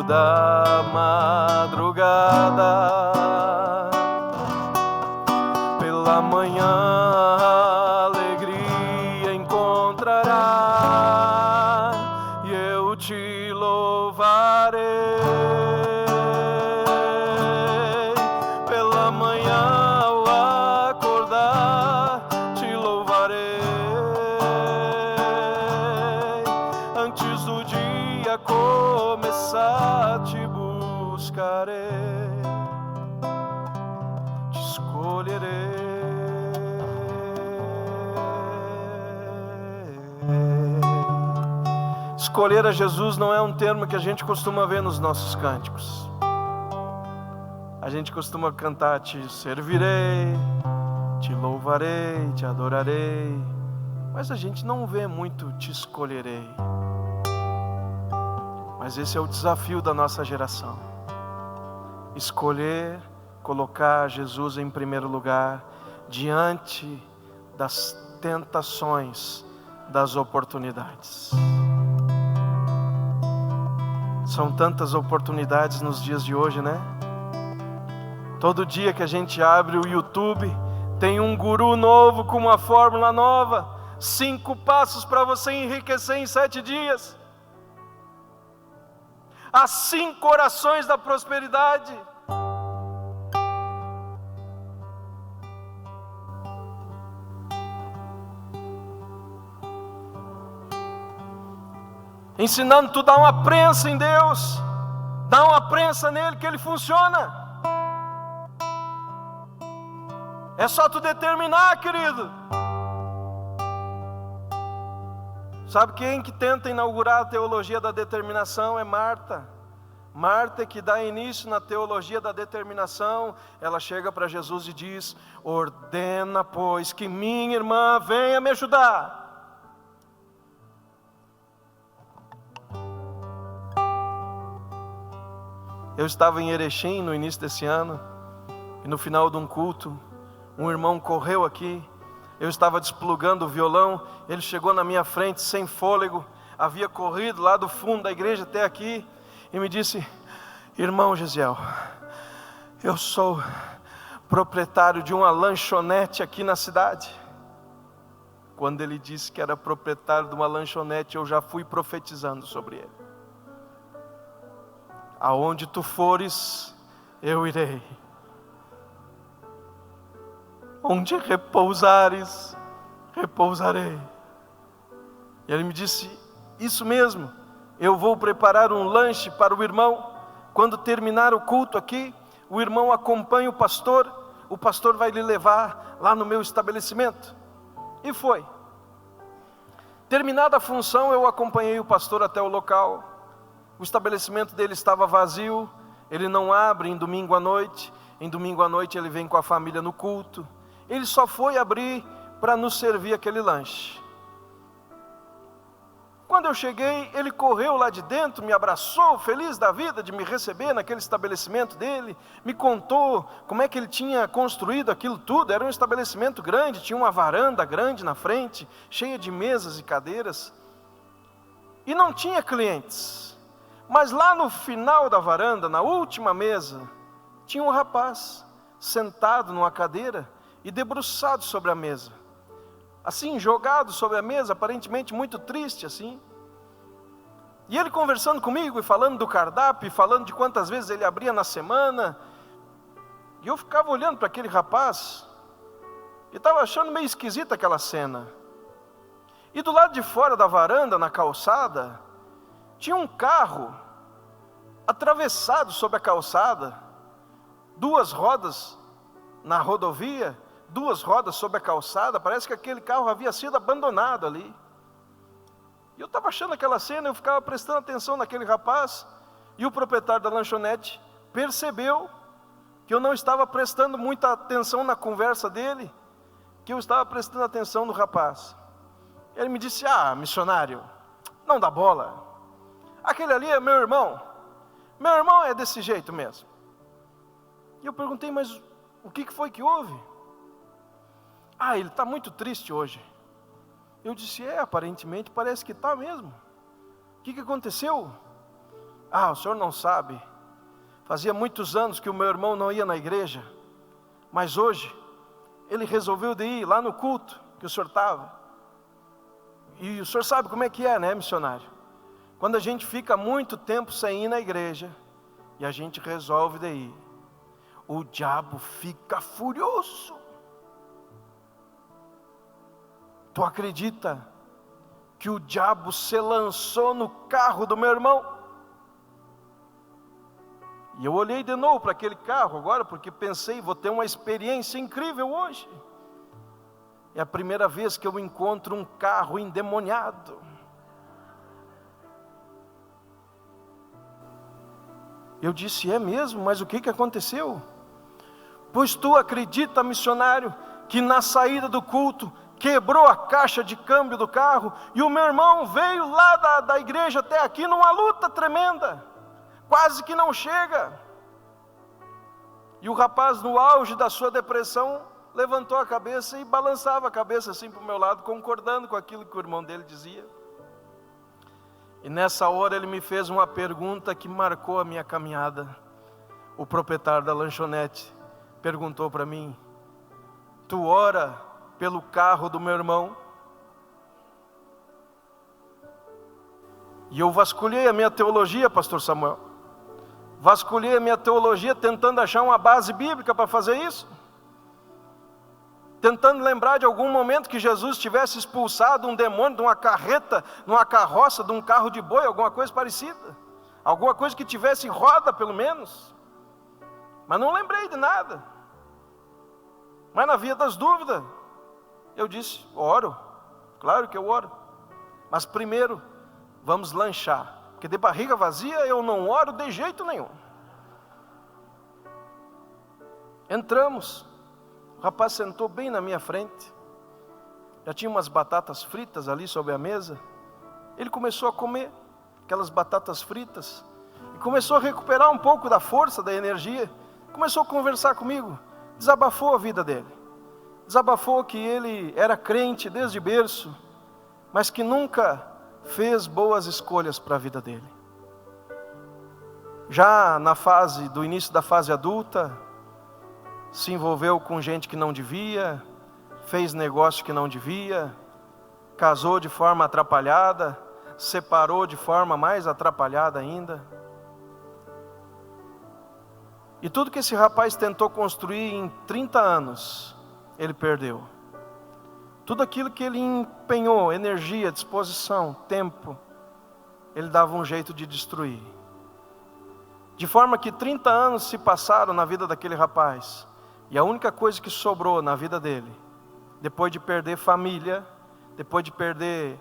da madrugada pela manhã a alegria encontrará, e eu te louvarei. Começar, te buscarei, te escolherei. Escolher a Jesus não é um termo que a gente costuma ver nos nossos cânticos. A gente costuma cantar: te servirei, te louvarei, te adorarei, mas a gente não vê muito te escolherei. Mas esse é o desafio da nossa geração: escolher, colocar Jesus em primeiro lugar, diante das tentações, das oportunidades. São tantas oportunidades nos dias de hoje, né? Todo dia que a gente abre o YouTube, tem um guru novo com uma fórmula nova. 5 passos para você enriquecer em 7 dias. As 5 orações da prosperidade. Ensinando tu dar uma prensa em Deus, dá uma prensa nele que ele funciona. É só tu determinar, querido. Sabe quem que tenta inaugurar a teologia da determinação? É Marta. Marta que dá início na teologia da determinação. Ela chega para Jesus e diz: ordena, pois, que minha irmã venha me ajudar. Eu estava em Erechim no início desse ano, e no final de um culto, um irmão correu aqui. Eu estava desplugando o violão, ele chegou na minha frente sem fôlego, havia corrido lá do fundo da igreja até aqui, e me disse: irmão Gesiel, eu sou proprietário de uma lanchonete aqui na cidade. Quando ele disse que era proprietário de uma lanchonete, eu já fui profetizando sobre ele. Aonde tu fores, eu irei. Onde repousares, repousarei. E ele me disse: isso mesmo, eu vou preparar um lanche para o irmão. Quando terminar o culto aqui, o irmão acompanha o pastor vai lhe levar lá no meu estabelecimento. E foi. Terminada a função, eu acompanhei o pastor até o local. O estabelecimento dele estava vazio, ele não abre em domingo à noite. Em domingo à noite ele vem com a família no culto. Ele só foi abrir para nos servir aquele lanche. Quando eu cheguei, ele correu lá de dentro, me abraçou, feliz da vida de me receber naquele estabelecimento dele. Me contou como é que ele tinha construído aquilo tudo. Era um estabelecimento grande, tinha uma varanda grande na frente, cheia de mesas e cadeiras. E não tinha clientes. Mas lá no final da varanda, na última mesa, tinha um rapaz sentado numa cadeira e debruçado sobre a mesa. Assim, jogado sobre a mesa, aparentemente muito triste assim. E ele conversando comigo e falando do cardápio, e falando de quantas vezes ele abria na semana. E eu ficava olhando para aquele rapaz e estava achando meio esquisita aquela cena. E do lado de fora da varanda, na calçada, tinha um carro atravessado sobre a calçada, 2 rodas na rodovia, 2 rodas sobre a calçada. Parece que aquele carro havia sido abandonado ali. E eu estava achando aquela cena, eu ficava prestando atenção naquele rapaz, e o proprietário da lanchonete percebeu que eu não estava prestando muita atenção na conversa dele, que eu estava prestando atenção no rapaz. Ele me disse: ah, missionário, não dá bola, aquele ali é meu irmão é desse jeito mesmo. E eu perguntei: mas o que foi que houve? Ah, ele está muito triste hoje. Eu disse: aparentemente parece que está mesmo. O que aconteceu? Ah, o senhor não sabe. Fazia muitos anos que o meu irmão não ia na igreja, mas hoje ele resolveu de ir lá no culto que o senhor estava. E o senhor sabe como é que é, né, missionário? Quando a gente fica muito tempo sem ir na igreja e a gente resolve de ir, o diabo fica furioso. Tu acredita que o diabo se lançou no carro do meu irmão? E eu olhei de novo para aquele carro agora, porque pensei: vou ter uma experiência incrível hoje. É a primeira vez que eu encontro um carro endemoniado. Eu disse: é mesmo? Mas o que aconteceu? Pois tu acredita, missionário, que na saída do culto quebrou a caixa de câmbio do carro, e o meu irmão veio lá da igreja até aqui numa luta tremenda, quase que não chega. E o rapaz, no auge da sua depressão, levantou a cabeça e balançava a cabeça assim para o meu lado, concordando com aquilo que o irmão dele dizia. E nessa hora ele me fez uma pergunta que marcou a minha caminhada. O proprietário da lanchonete perguntou para mim: tu ora pelo carro do meu irmão? E eu vasculhei a minha teologia, pastor Samuel. Vasculhei a minha teologia tentando achar uma base bíblica para fazer isso. Tentando lembrar de algum momento que Jesus tivesse expulsado um demônio de uma carreta, de uma carroça, de um carro de boi, alguma coisa parecida. Alguma coisa que tivesse roda, pelo menos. Mas não lembrei de nada. Mas na via das dúvidas, eu disse: oro. Claro que eu oro. Mas primeiro, vamos lanchar. Porque de barriga vazia eu não oro de jeito nenhum. Entramos. O rapaz sentou bem na minha frente. Já tinha umas batatas fritas ali sobre a mesa. Ele começou a comer aquelas batatas fritas. E começou a recuperar um pouco da força, da energia. Começou a conversar comigo. Desabafou a vida dele. Desabafou que ele era crente desde berço, mas que nunca fez boas escolhas para a vida dele. Já na fase do início da fase adulta, se envolveu com gente que não devia, fez negócio que não devia, casou de forma atrapalhada, separou de forma mais atrapalhada ainda. E tudo que esse rapaz tentou construir em 30 anos, ele perdeu. Tudo aquilo que ele empenhou, energia, disposição, tempo, ele dava um jeito de destruir. De forma que 30 anos se passaram na vida daquele rapaz, e a única coisa que sobrou na vida dele, depois de perder família, depois de perder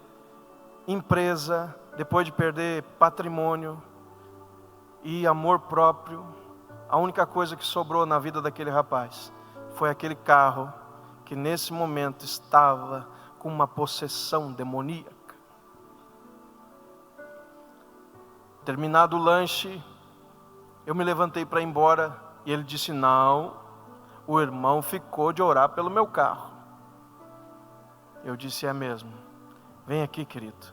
empresa, depois de perder patrimônio e amor próprio, a única coisa que sobrou na vida daquele rapaz foi aquele carro que nesse momento estava com uma possessão demoníaca. Terminado o lanche, eu me levantei para ir embora e ele disse: não, o irmão ficou de orar pelo meu carro. Eu disse: é mesmo, vem aqui, querido,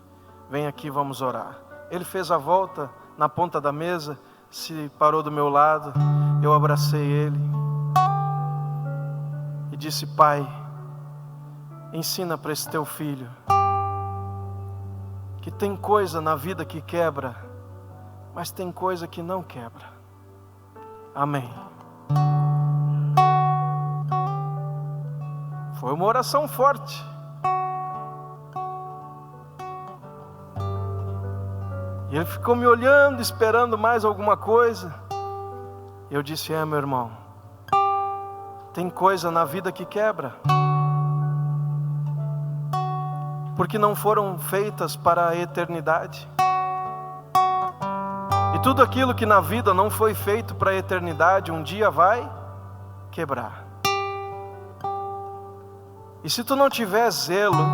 vem aqui, vamos orar. Ele fez a volta na ponta da mesa, se parou do meu lado, eu abracei ele e disse: pai, ensina para esse teu filho que tem coisa na vida que quebra, mas tem coisa que não quebra. Amém. Foi uma oração forte. E ele ficou me olhando, esperando mais alguma coisa. Eu disse: é, meu irmão, tem coisa na vida que quebra, porque não foram feitas para a eternidade. E tudo aquilo que na vida não foi feito para a eternidade, um dia vai quebrar. E se tu não tiver zelo,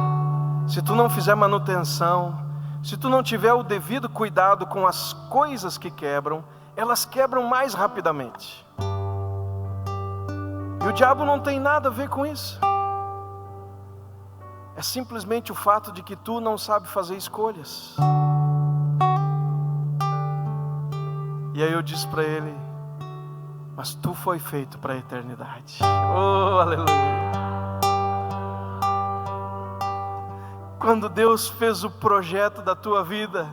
se tu não fizer manutenção, se tu não tiver o devido cuidado com as coisas que quebram, elas quebram mais rapidamente. E o diabo não tem nada a ver com isso. É simplesmente o fato de que tu não sabe fazer escolhas. E aí eu disse para ele: mas tu foi feito para a eternidade. Oh, aleluia. Quando Deus fez o projeto da tua vida,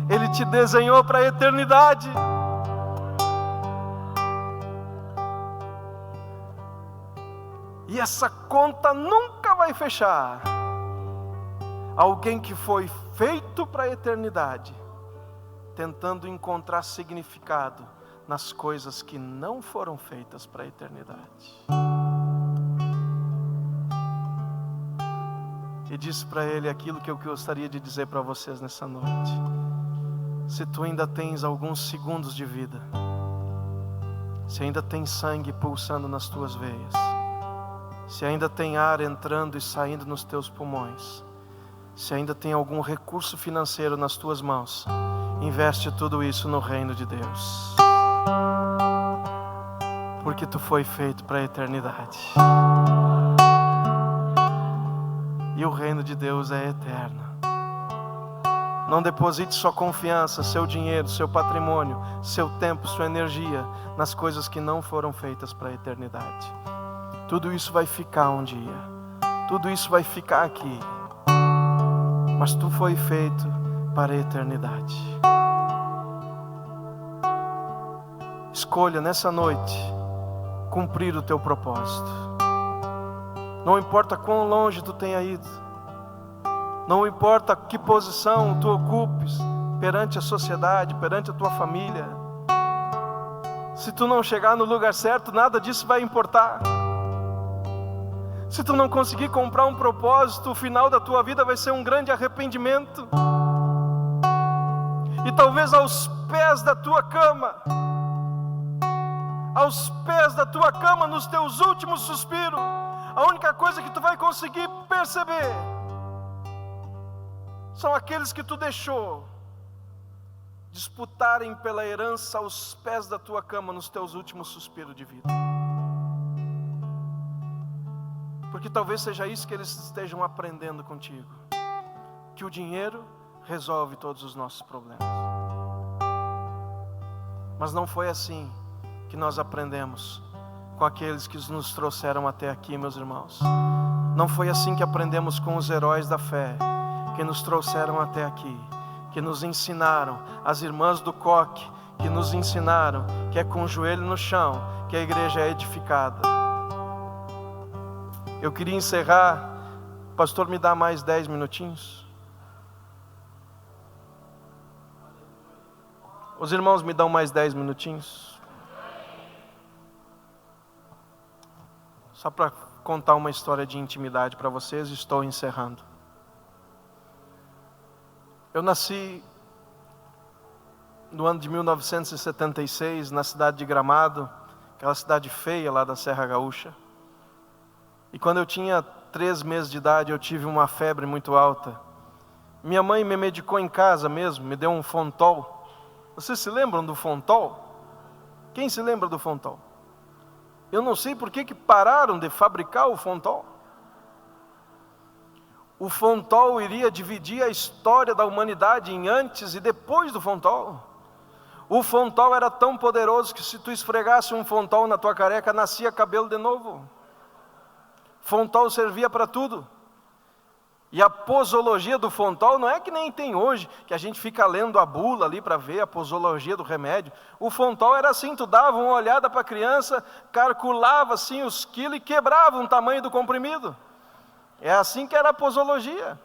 Ele te desenhou para a eternidade. E essa conta nunca vai fechar. Alguém que foi feito para a eternidade, tentando encontrar significado nas coisas que não foram feitas para a eternidade. E disse para ele aquilo que eu gostaria de dizer para vocês nessa noite. Se tu ainda tens alguns segundos de vida, se ainda tem sangue pulsando nas tuas veias, se ainda tem ar entrando e saindo nos teus pulmões, se ainda tem algum recurso financeiro nas tuas mãos, investe tudo isso no reino de Deus. porque tu foi feito para a eternidade. E o reino de Deus é eterno. Não deposite sua confiança, seu dinheiro, seu patrimônio, seu tempo, sua energia nas coisas que não foram feitas para a eternidade. Tudo isso vai ficar um dia. Tudo isso vai ficar aqui. Mas tu foi feito para a eternidade. Escolha nessa noite cumprir o teu propósito. Não importa quão longe tu tenha ido, não importa que posição tu ocupes perante a sociedade, perante a tua família. Se tu não chegar no lugar certo, nada disso vai importar. Se tu não conseguir comprar um propósito, o final da tua vida vai ser um grande arrependimento. E talvez aos pés da tua cama, nos teus últimos suspiros, a única coisa que tu vai conseguir perceber são aqueles que tu deixou disputarem pela herança aos pés da tua cama nos teus últimos suspiros de vida. Porque talvez seja isso que eles estejam aprendendo contigo, que o dinheiro resolve todos os nossos problemas. Mas não foi assim que nós aprendemos com aqueles que nos trouxeram até aqui, meus irmãos. Não foi assim que aprendemos com os heróis da fé que nos trouxeram até aqui, que nos ensinaram, as irmãs do coque, que nos ensinaram que é com o joelho no chão que a igreja é edificada. Eu queria encerrar. Pastor, me dá mais 10 minutinhos? Os irmãos me dão mais 10 minutinhos? Só para contar uma história de intimidade para vocês, estou encerrando. Eu nasci no ano de 1976, na cidade de Gramado, aquela cidade feia lá da Serra Gaúcha. E quando eu tinha 3 meses de idade, eu tive uma febre muito alta. Minha mãe me medicou em casa mesmo, me deu um Fontol. Vocês se lembram do Fontol? Quem se lembra do Fontol? Eu não sei por que pararam de fabricar o Fontol. O Fontol iria dividir a história da humanidade em antes e depois do Fontol. O Fontol era tão poderoso que se tu esfregasse um Fontol na tua careca, nascia cabelo de novo. Fontol servia para tudo. E a posologia do Fontol não é que nem tem hoje, que a gente fica lendo a bula ali para ver a posologia do remédio. O Fontol era assim, tu dava uma olhada para a criança, calculava assim os quilos e quebrava o tamanho do comprimido. É assim que era a posologia.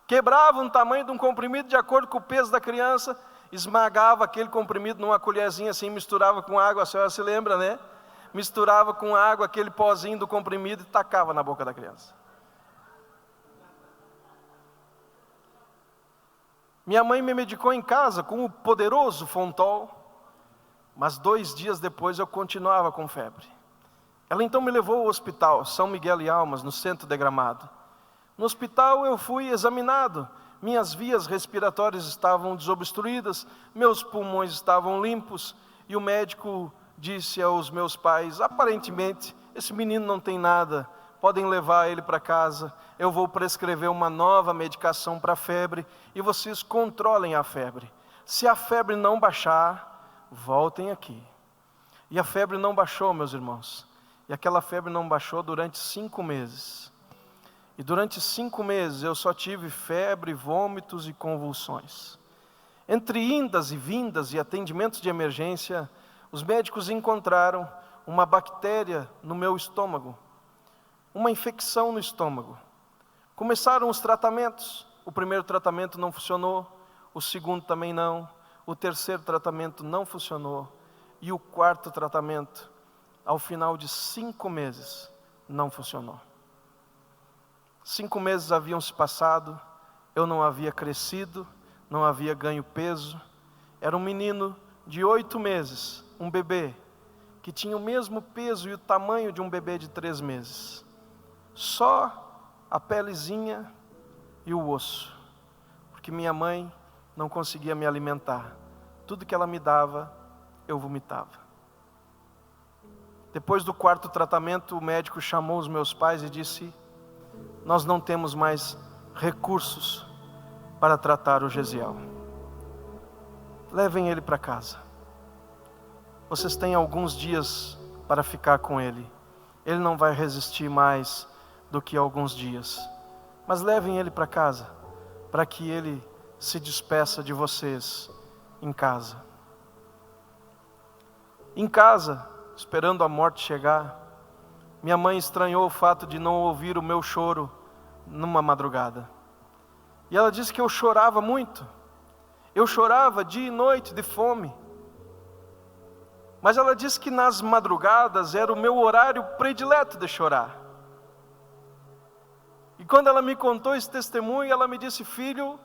Quebrava o tamanho de um comprimido de acordo com o peso da criança, esmagava aquele comprimido numa colherzinha assim, misturava com água, a senhora se lembra, né? Misturava com água aquele pozinho do comprimido e tacava na boca da criança. Minha mãe me medicou em casa com o poderoso Fontol, mas 2 dias depois eu continuava com febre. Ela então me levou ao hospital, São Miguel e Almas, no centro de Gramado. No hospital eu fui examinado, minhas vias respiratórias estavam desobstruídas, meus pulmões estavam limpos, e o médico disse aos meus pais: aparentemente, esse menino não tem nada, podem levar ele para casa, eu vou prescrever uma nova medicação para a febre, e vocês controlem a febre. Se a febre não baixar, voltem aqui. E a febre não baixou, meus irmãos, e aquela febre não baixou durante 5 meses. E durante 5 meses eu só tive febre, vômitos e convulsões. Entre indas e vindas e atendimentos de emergência, os médicos encontraram uma bactéria no meu estômago, uma infecção no estômago. Começaram os tratamentos. O primeiro tratamento não funcionou, o segundo também não, o terceiro tratamento não funcionou, e o quarto tratamento, ao final de 5 meses, não funcionou. 5 meses haviam se passado, eu não havia crescido, não havia ganho peso, era um menino de 8 meses, um bebê, que tinha o mesmo peso e o tamanho de um bebê de 3 meses. Só a pelezinha e o osso, porque minha mãe não conseguia me alimentar. Tudo que ela me dava, eu vomitava. Depois do quarto tratamento, o médico chamou os meus pais e disse: nós não temos mais recursos para tratar o Gesiel. Levem ele para casa. Vocês têm alguns dias para ficar com ele. Ele não vai resistir mais do que alguns dias. Mas levem ele para casa, para que ele se despeça de vocês em casa. Em casa, esperando a morte chegar, minha mãe estranhou o fato de não ouvir o meu choro numa madrugada. E ela disse que eu chorava muito. Eu chorava dia e noite de fome. Mas ela disse que nas madrugadas era o meu horário predileto de chorar. E quando ela me contou esse testemunho, ela me disse: filho,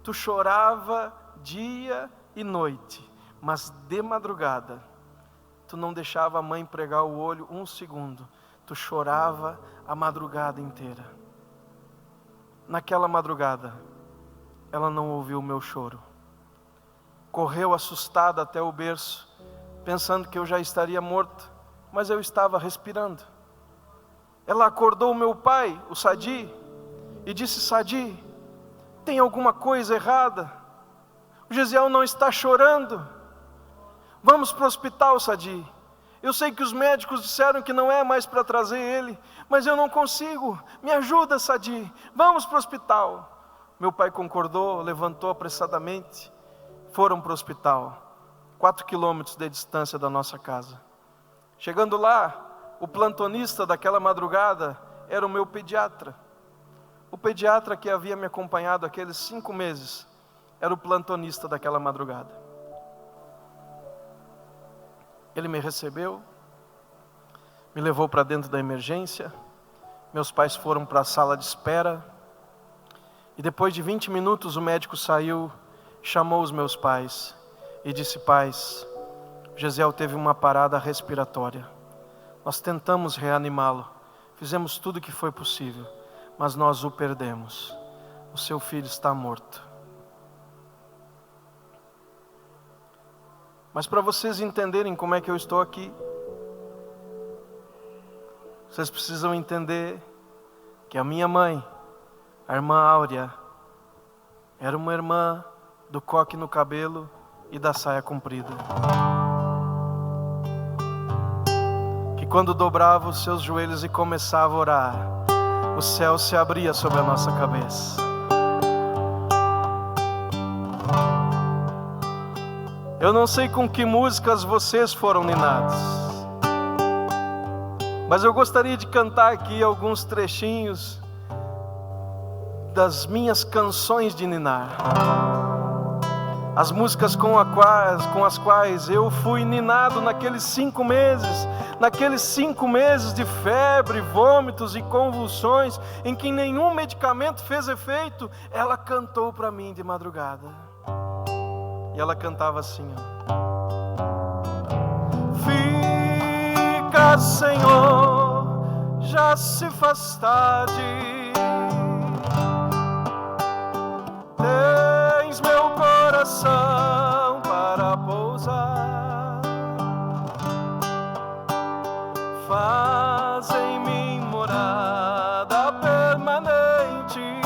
tu chorava dia e noite, mas de madrugada tu não deixava a mãe pregar o olho um segundo. Tu chorava a madrugada inteira. Naquela madrugada, ela não ouviu o meu choro. Correu assustada até o berço, pensando que eu já estaria morto, mas eu estava respirando. Ela acordou o meu pai, o Sadi, e disse: Sadi, tem alguma coisa errada? O Gesiel não está chorando. Vamos para o hospital, Sadi. Eu sei que os médicos disseram que não é mais para trazer ele, mas eu não consigo. Me ajuda, Sadi. Vamos para o hospital. Meu pai concordou, levantou apressadamente. Foram para o hospital, 4 quilômetros de distância da nossa casa. Chegando lá, o plantonista daquela madrugada era o meu pediatra. O pediatra que havia me acompanhado aqueles 5 meses era o plantonista daquela madrugada. Ele me recebeu, me levou para dentro da emergência. Meus pais foram para a sala de espera. E depois de 20 minutos o médico saiu, chamou os meus pais e disse: pais, Gesiel teve uma parada respiratória. Nós tentamos reanimá-lo, fizemos tudo o que foi possível, mas nós o perdemos. O seu filho está morto. Mas para vocês entenderem como é que eu estou aqui, vocês precisam entender que a minha mãe, a irmã Áurea, era uma irmã do coque no cabelo e da saia comprida. Que quando dobrava os seus joelhos e começava a orar, o céu se abria sobre a nossa cabeça. Eu não sei com que músicas vocês foram ninados, mas eu gostaria de cantar aqui alguns trechinhos das minhas canções de ninar. As músicas com as quais eu fui ninado naqueles 5 meses, naqueles 5 meses de febre, vômitos e convulsões, em que nenhum medicamento fez efeito. Ela cantou para mim de madrugada. E ela cantava assim, ó: fica, Senhor, já se faz tarde, tens meu coração para pousar, faz em mim morada permanente.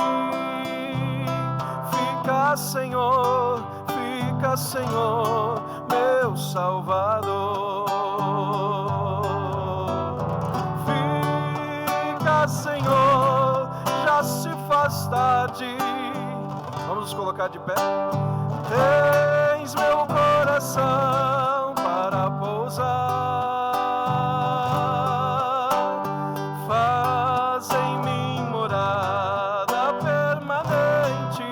Fica, Senhor, Senhor, meu Salvador. Fica, Senhor, já se faz tarde. Vamos nos colocar de pé. Tens meu coração para pousar, faz em mim morada permanente.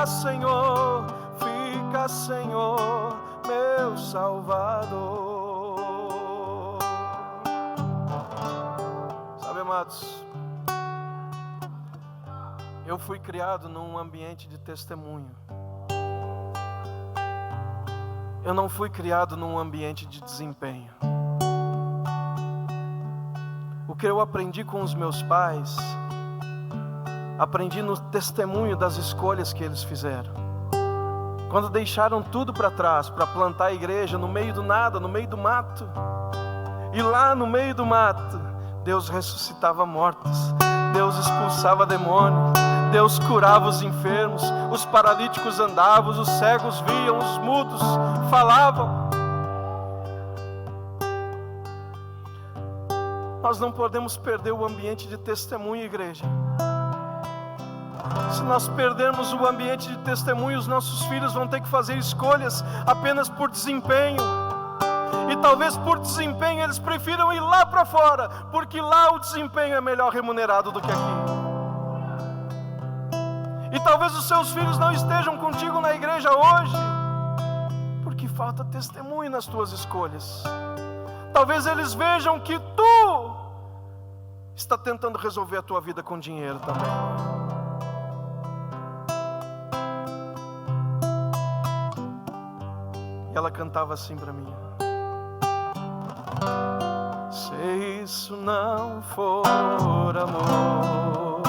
Senhor, fica, Senhor, meu Salvador. Sabe, amados, eu fui criado num ambiente de testemunho. Eu não fui criado num ambiente de desempenho. O que eu aprendi com os meus pais, aprendi no testemunho das escolhas que eles fizeram. quando deixaram tudo para trás para plantar a igreja no meio do nada, no meio do mato. E lá no meio do mato, Deus ressuscitava mortos, Deus expulsava demônios, Deus curava os enfermos, os paralíticos andavam, os cegos viam, os mudos falavam. Nós não podemos perder o ambiente de testemunho, igreja. Se nós perdermos o ambiente de testemunho, os nossos filhos vão ter que fazer escolhas apenas por desempenho. E talvez por desempenho eles prefiram ir lá para fora, porque lá o desempenho é melhor remunerado do que aqui. E talvez os seus filhos não estejam contigo na igreja hoje, porque falta testemunho nas tuas escolhas. Talvez eles vejam que tu está tentando resolver a tua vida com dinheiro também. E ela cantava assim para mim: se isso não for amor,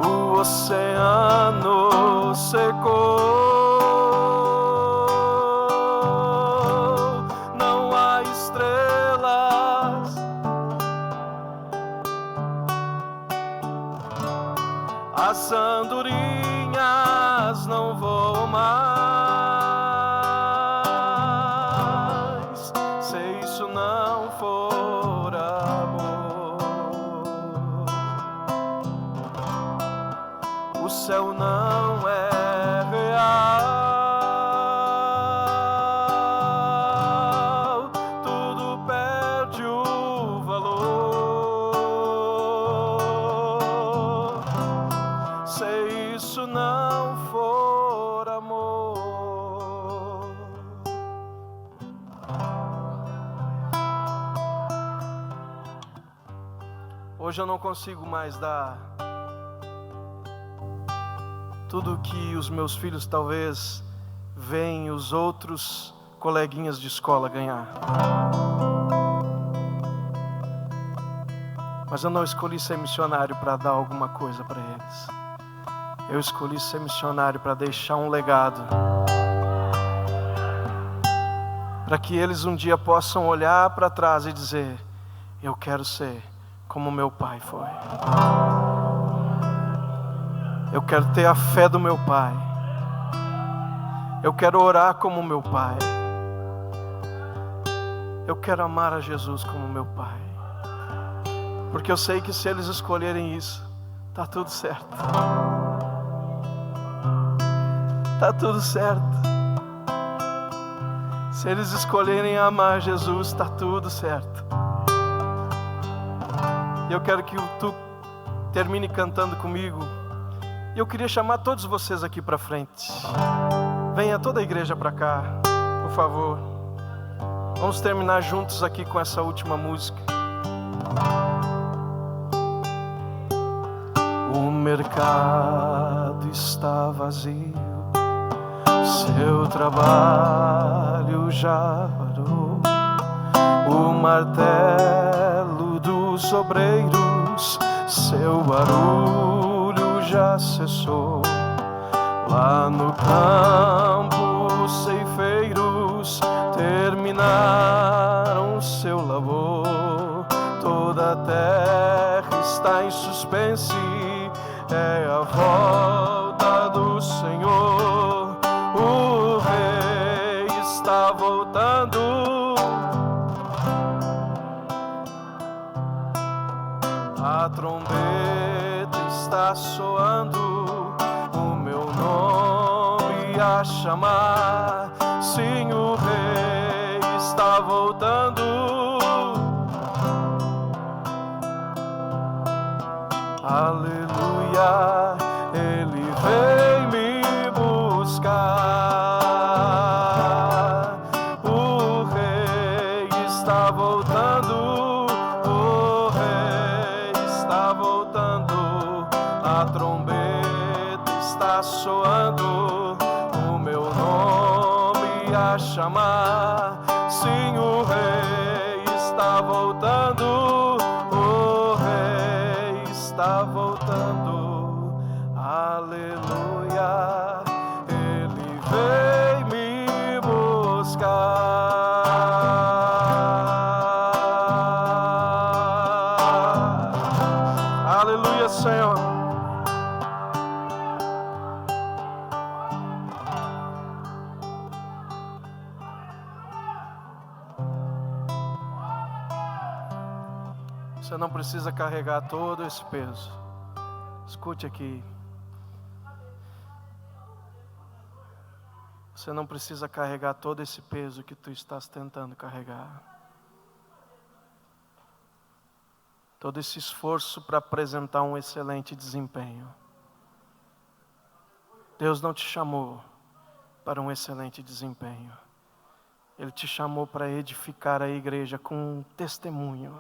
o oceano secou, não há estrelas, as andorinhas não voam mais. O céu não é real, tudo perde o valor, se isso não for amor. Hoje eu não consigo mais dar tudo que os meus filhos talvez veem os outros coleguinhas de escola ganhar. Mas eu não escolhi ser missionário para dar alguma coisa para eles. Eu escolhi ser missionário para deixar um legado, para que eles um dia possam olhar para trás e dizer: eu quero ser como meu pai foi. Eu quero ter a fé do meu pai. Eu quero orar como meu pai. Eu quero amar a Jesus como meu pai. Porque eu sei que se eles escolherem isso, tá tudo certo. Tá tudo certo. Se eles escolherem amar Jesus, tá tudo certo. E eu quero que tu termine cantando comigo. E eu queria chamar todos vocês aqui para frente. Venha toda a igreja para cá, por favor. Vamos terminar juntos aqui com essa última música. O mercado está vazio, seu trabalho já parou. O martelo dos obreiros, seu barulho já cessou. Lá no campo os ceifeiros terminaram seu labor. Toda a terra está em suspense, é a volta do Senhor. O rei está voltando. A trombeta está soando, o meu nome a chamar. Sim, o rei está voltando. Aleluia, ele vem me buscar. O rei está voltando. O rei está voltando. A trombeta está soando, o meu nome a chamar. Sim, o rei está voltando. O rei está voltando. Aleluia. Aleluia, Senhor. Você não precisa carregar todo esse peso. Escute aqui. Você não precisa carregar todo esse peso que tu estás tentando carregar. Todo esse esforço para apresentar um excelente desempenho. Deus não te chamou para um excelente desempenho. Ele te chamou para edificar a igreja com um testemunho.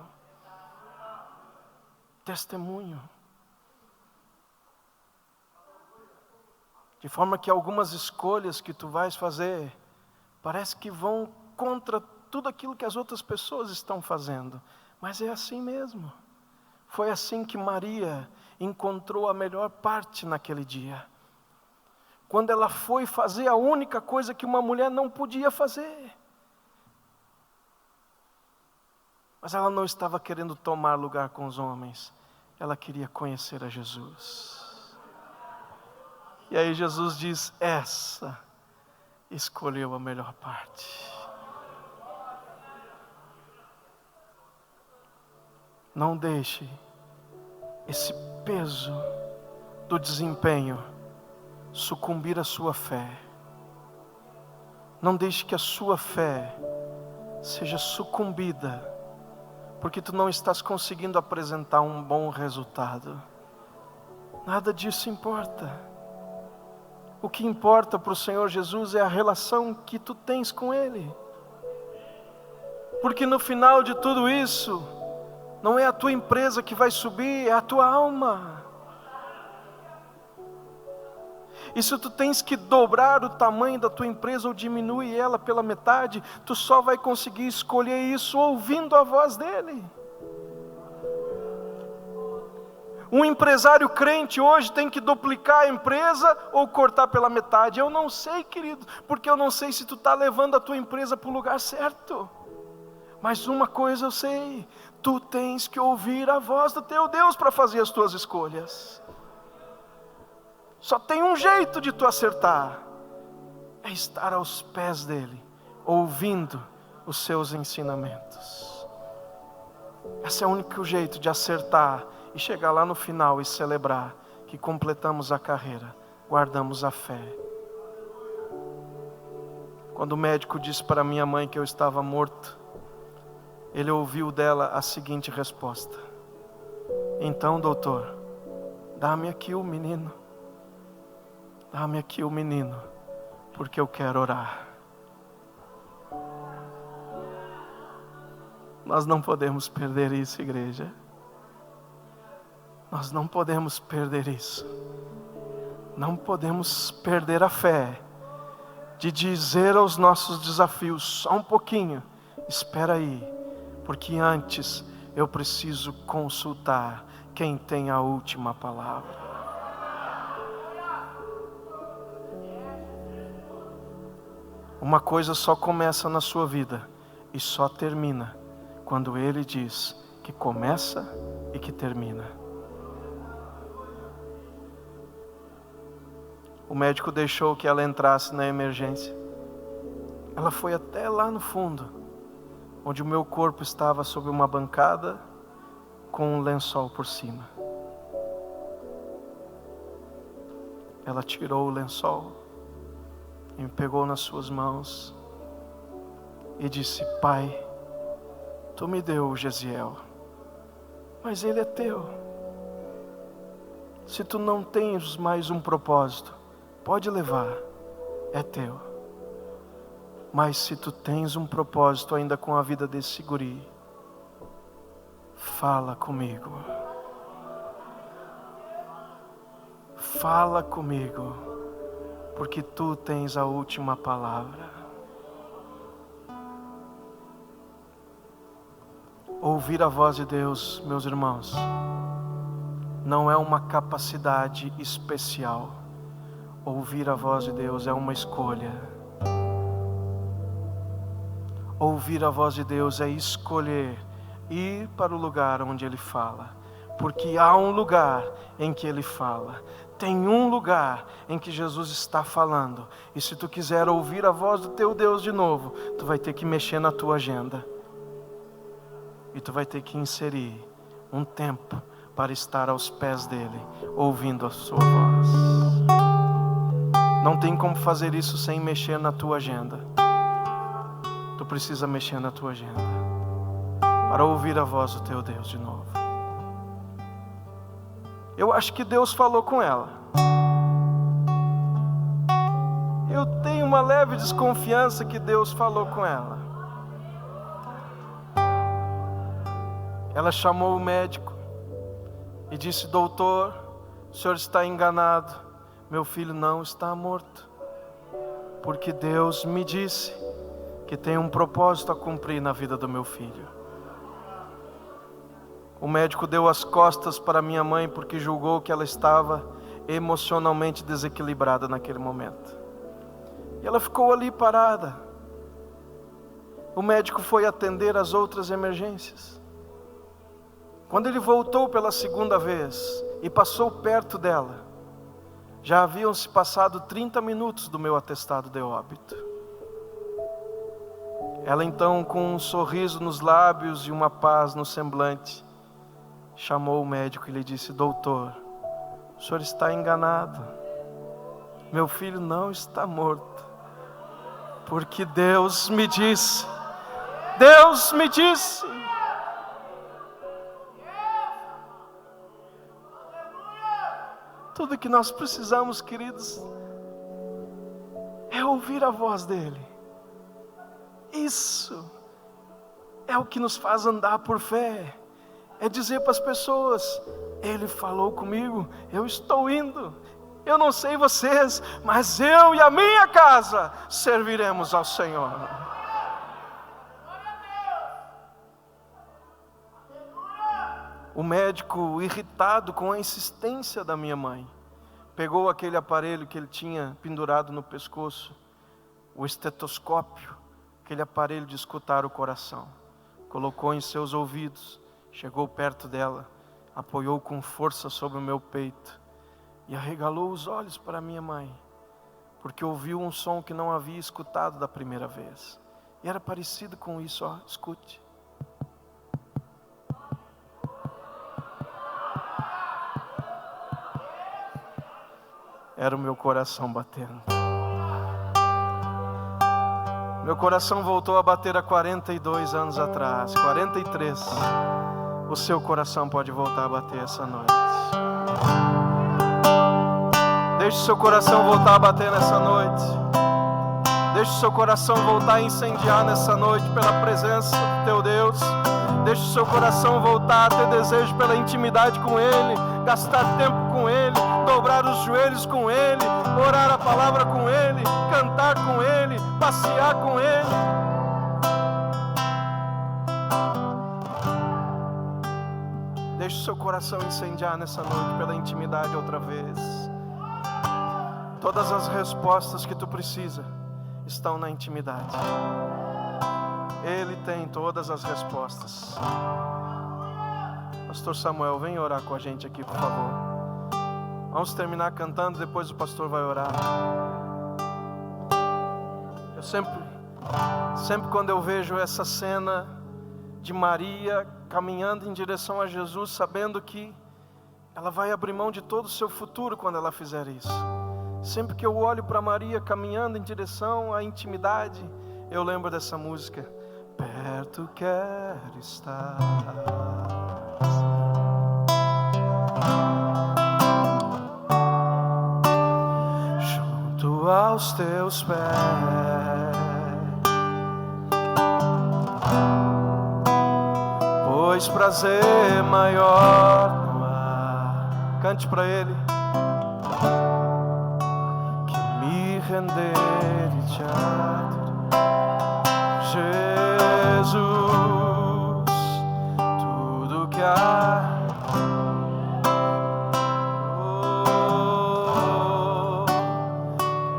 Testemunho. De forma que algumas escolhas que tu vais fazer, parece que vão contra tudo aquilo que as outras pessoas estão fazendo. Mas é assim mesmo. Foi assim que Maria encontrou a melhor parte naquele dia. Quando ela foi fazer a única coisa que uma mulher não podia fazer. Mas ela não estava querendo tomar lugar com os homens. Ela queria conhecer a Jesus. E aí Jesus diz: essa escolheu a melhor parte. Não deixe esse peso do desempenho sucumbir à sua fé. Não deixe que a sua fé seja sucumbida porque tu não estás conseguindo apresentar um bom resultado. Nada disso importa. O que importa para o Senhor Jesus é a relação que tu tens com Ele. Porque no final de tudo isso, não é a tua empresa que vai subir, é a tua alma. E se tu tens que dobrar o tamanho da tua empresa ou diminuir ela pela metade, tu só vai conseguir escolher isso ouvindo a voz dEle. Um empresário crente hoje tem que duplicar a empresa ou cortar pela metade? Eu não sei, querido, porque eu não sei se tu está levando a tua empresa para o lugar certo. Mas uma coisa eu sei, tu tens que ouvir a voz do teu Deus para fazer as tuas escolhas. Só tem um jeito de tu acertar, é estar aos pés dEle, ouvindo os seus ensinamentos. Esse é o único jeito de acertar e chegar lá no final e celebrar que completamos a carreira, guardamos a fé. Quando o médico disse para minha mãe que eu estava morto, ele ouviu dela a seguinte resposta: então, doutor, dá-me aqui o menino. Dá-me aqui o menino, porque eu quero orar. Nós não podemos perder isso, igreja. Nós não podemos perder isso. Não podemos perder a fé de dizer aos nossos desafios: só um pouquinho, espera aí, porque antes eu preciso consultar quem tem a última palavra. Uma coisa só começa na sua vida e só termina quando Ele diz que começa e que termina. O médico deixou que ela entrasse na emergência. Ela foi até lá no fundo, onde o meu corpo estava sobre uma bancada com um lençol por cima. Ela tirou o lençol e me pegou nas suas mãos e disse: Pai, tu me deu o Gesiel, mas ele é teu. Se tu não tens mais um propósito, pode levar, é teu. Mas se tu tens um propósito ainda com a vida desse guri, fala comigo. Fala comigo, porque tu tens a última palavra. Ouvir a voz de Deus, meus irmãos, não é uma capacidade especial. Ouvir a voz de Deus é uma escolha. Ouvir a voz de Deus é escolher ir para o lugar onde Ele fala, porque há um lugar em que Ele fala. Tem um lugar em que Jesus está falando, e se tu quiser ouvir a voz do teu Deus de novo, tu vai ter que mexer na tua agenda, e tu vai ter que inserir um tempo para estar aos pés dEle, ouvindo a sua voz. Não tem como fazer isso sem mexer na tua agenda. Tu precisa mexer na tua agenda para ouvir a voz do teu Deus de novo. Eu acho que Deus falou com ela. Eu tenho uma leve desconfiança que Deus falou com ela. Ela chamou o médico e disse: doutor, o senhor está enganado, meu filho não está morto, porque Deus me disse que tem um propósito a cumprir na vida do meu filho. O médico deu as costas para minha mãe porque julgou que ela estava emocionalmente desequilibrada naquele momento. E ela ficou ali parada. O médico foi atender as outras emergências. Quando ele voltou pela segunda vez e passou perto dela, já haviam se passado 30 minutos do meu atestado de óbito. Ela então, com um sorriso nos lábios e uma paz no semblante, chamou o médico e lhe disse: doutor, o senhor está enganado, meu filho não está morto, porque Deus me disse, tudo que nós precisamos, queridos, é ouvir a voz dEle. Isso é o que nos faz andar por fé. É dizer para as pessoas: Ele falou comigo, eu estou indo. Eu não sei vocês, mas eu e a minha casa serviremos ao Senhor. O médico, irritado com a insistência da minha mãe, pegou aquele aparelho que ele tinha pendurado no pescoço, o estetoscópio, aquele aparelho de escutar o coração, colocou em seus ouvidos, chegou perto dela, apoiou com força sobre o meu peito e arregalou os olhos para minha mãe, porque ouviu um som que não havia escutado da primeira vez. E era parecido com isso, ó, escute. Era o meu coração batendo. Meu coração voltou a bater há 42 anos atrás, 43. O seu coração pode voltar a bater essa noite. Deixe o seu coração voltar a bater nessa noite. Deixe o seu coração voltar a incendiar nessa noite pela presença do teu Deus. Deixe o seu coração voltar a ter desejo pela intimidade com Ele, gastar tempo com Ele, dobrar os joelhos com Ele, orar a palavra com Ele, cantar com Ele, passear com Ele. Deixe o seu coração incendiar nessa noite pela intimidade outra vez. Todas as respostas que tu precisa estão na intimidade. Ele tem todas as respostas. Pastor Samuel, vem orar com a gente aqui, por favor. Vamos terminar cantando, depois o pastor vai orar. Eu sempre quando eu vejo essa cena de Maria caminhando em direção a Jesus, sabendo que ela vai abrir mão de todo o seu futuro quando ela fizer isso. Sempre que eu olho para Maria caminhando em direção à intimidade, eu lembro dessa música. Perto quero estar, junto aos teus pés, pois prazer maior não há. Cante para Ele. Que me render e te adorar, Jesus, tudo que há.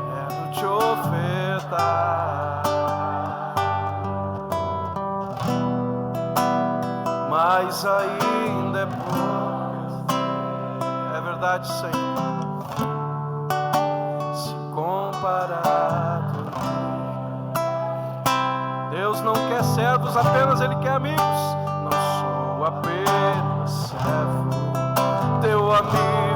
Quero te ofertar mas ainda é pouco. É verdade, Senhor. Se comparado, Deus não quer servos apenas, Ele quer amigos. Não sou apenas servo, teu amigo.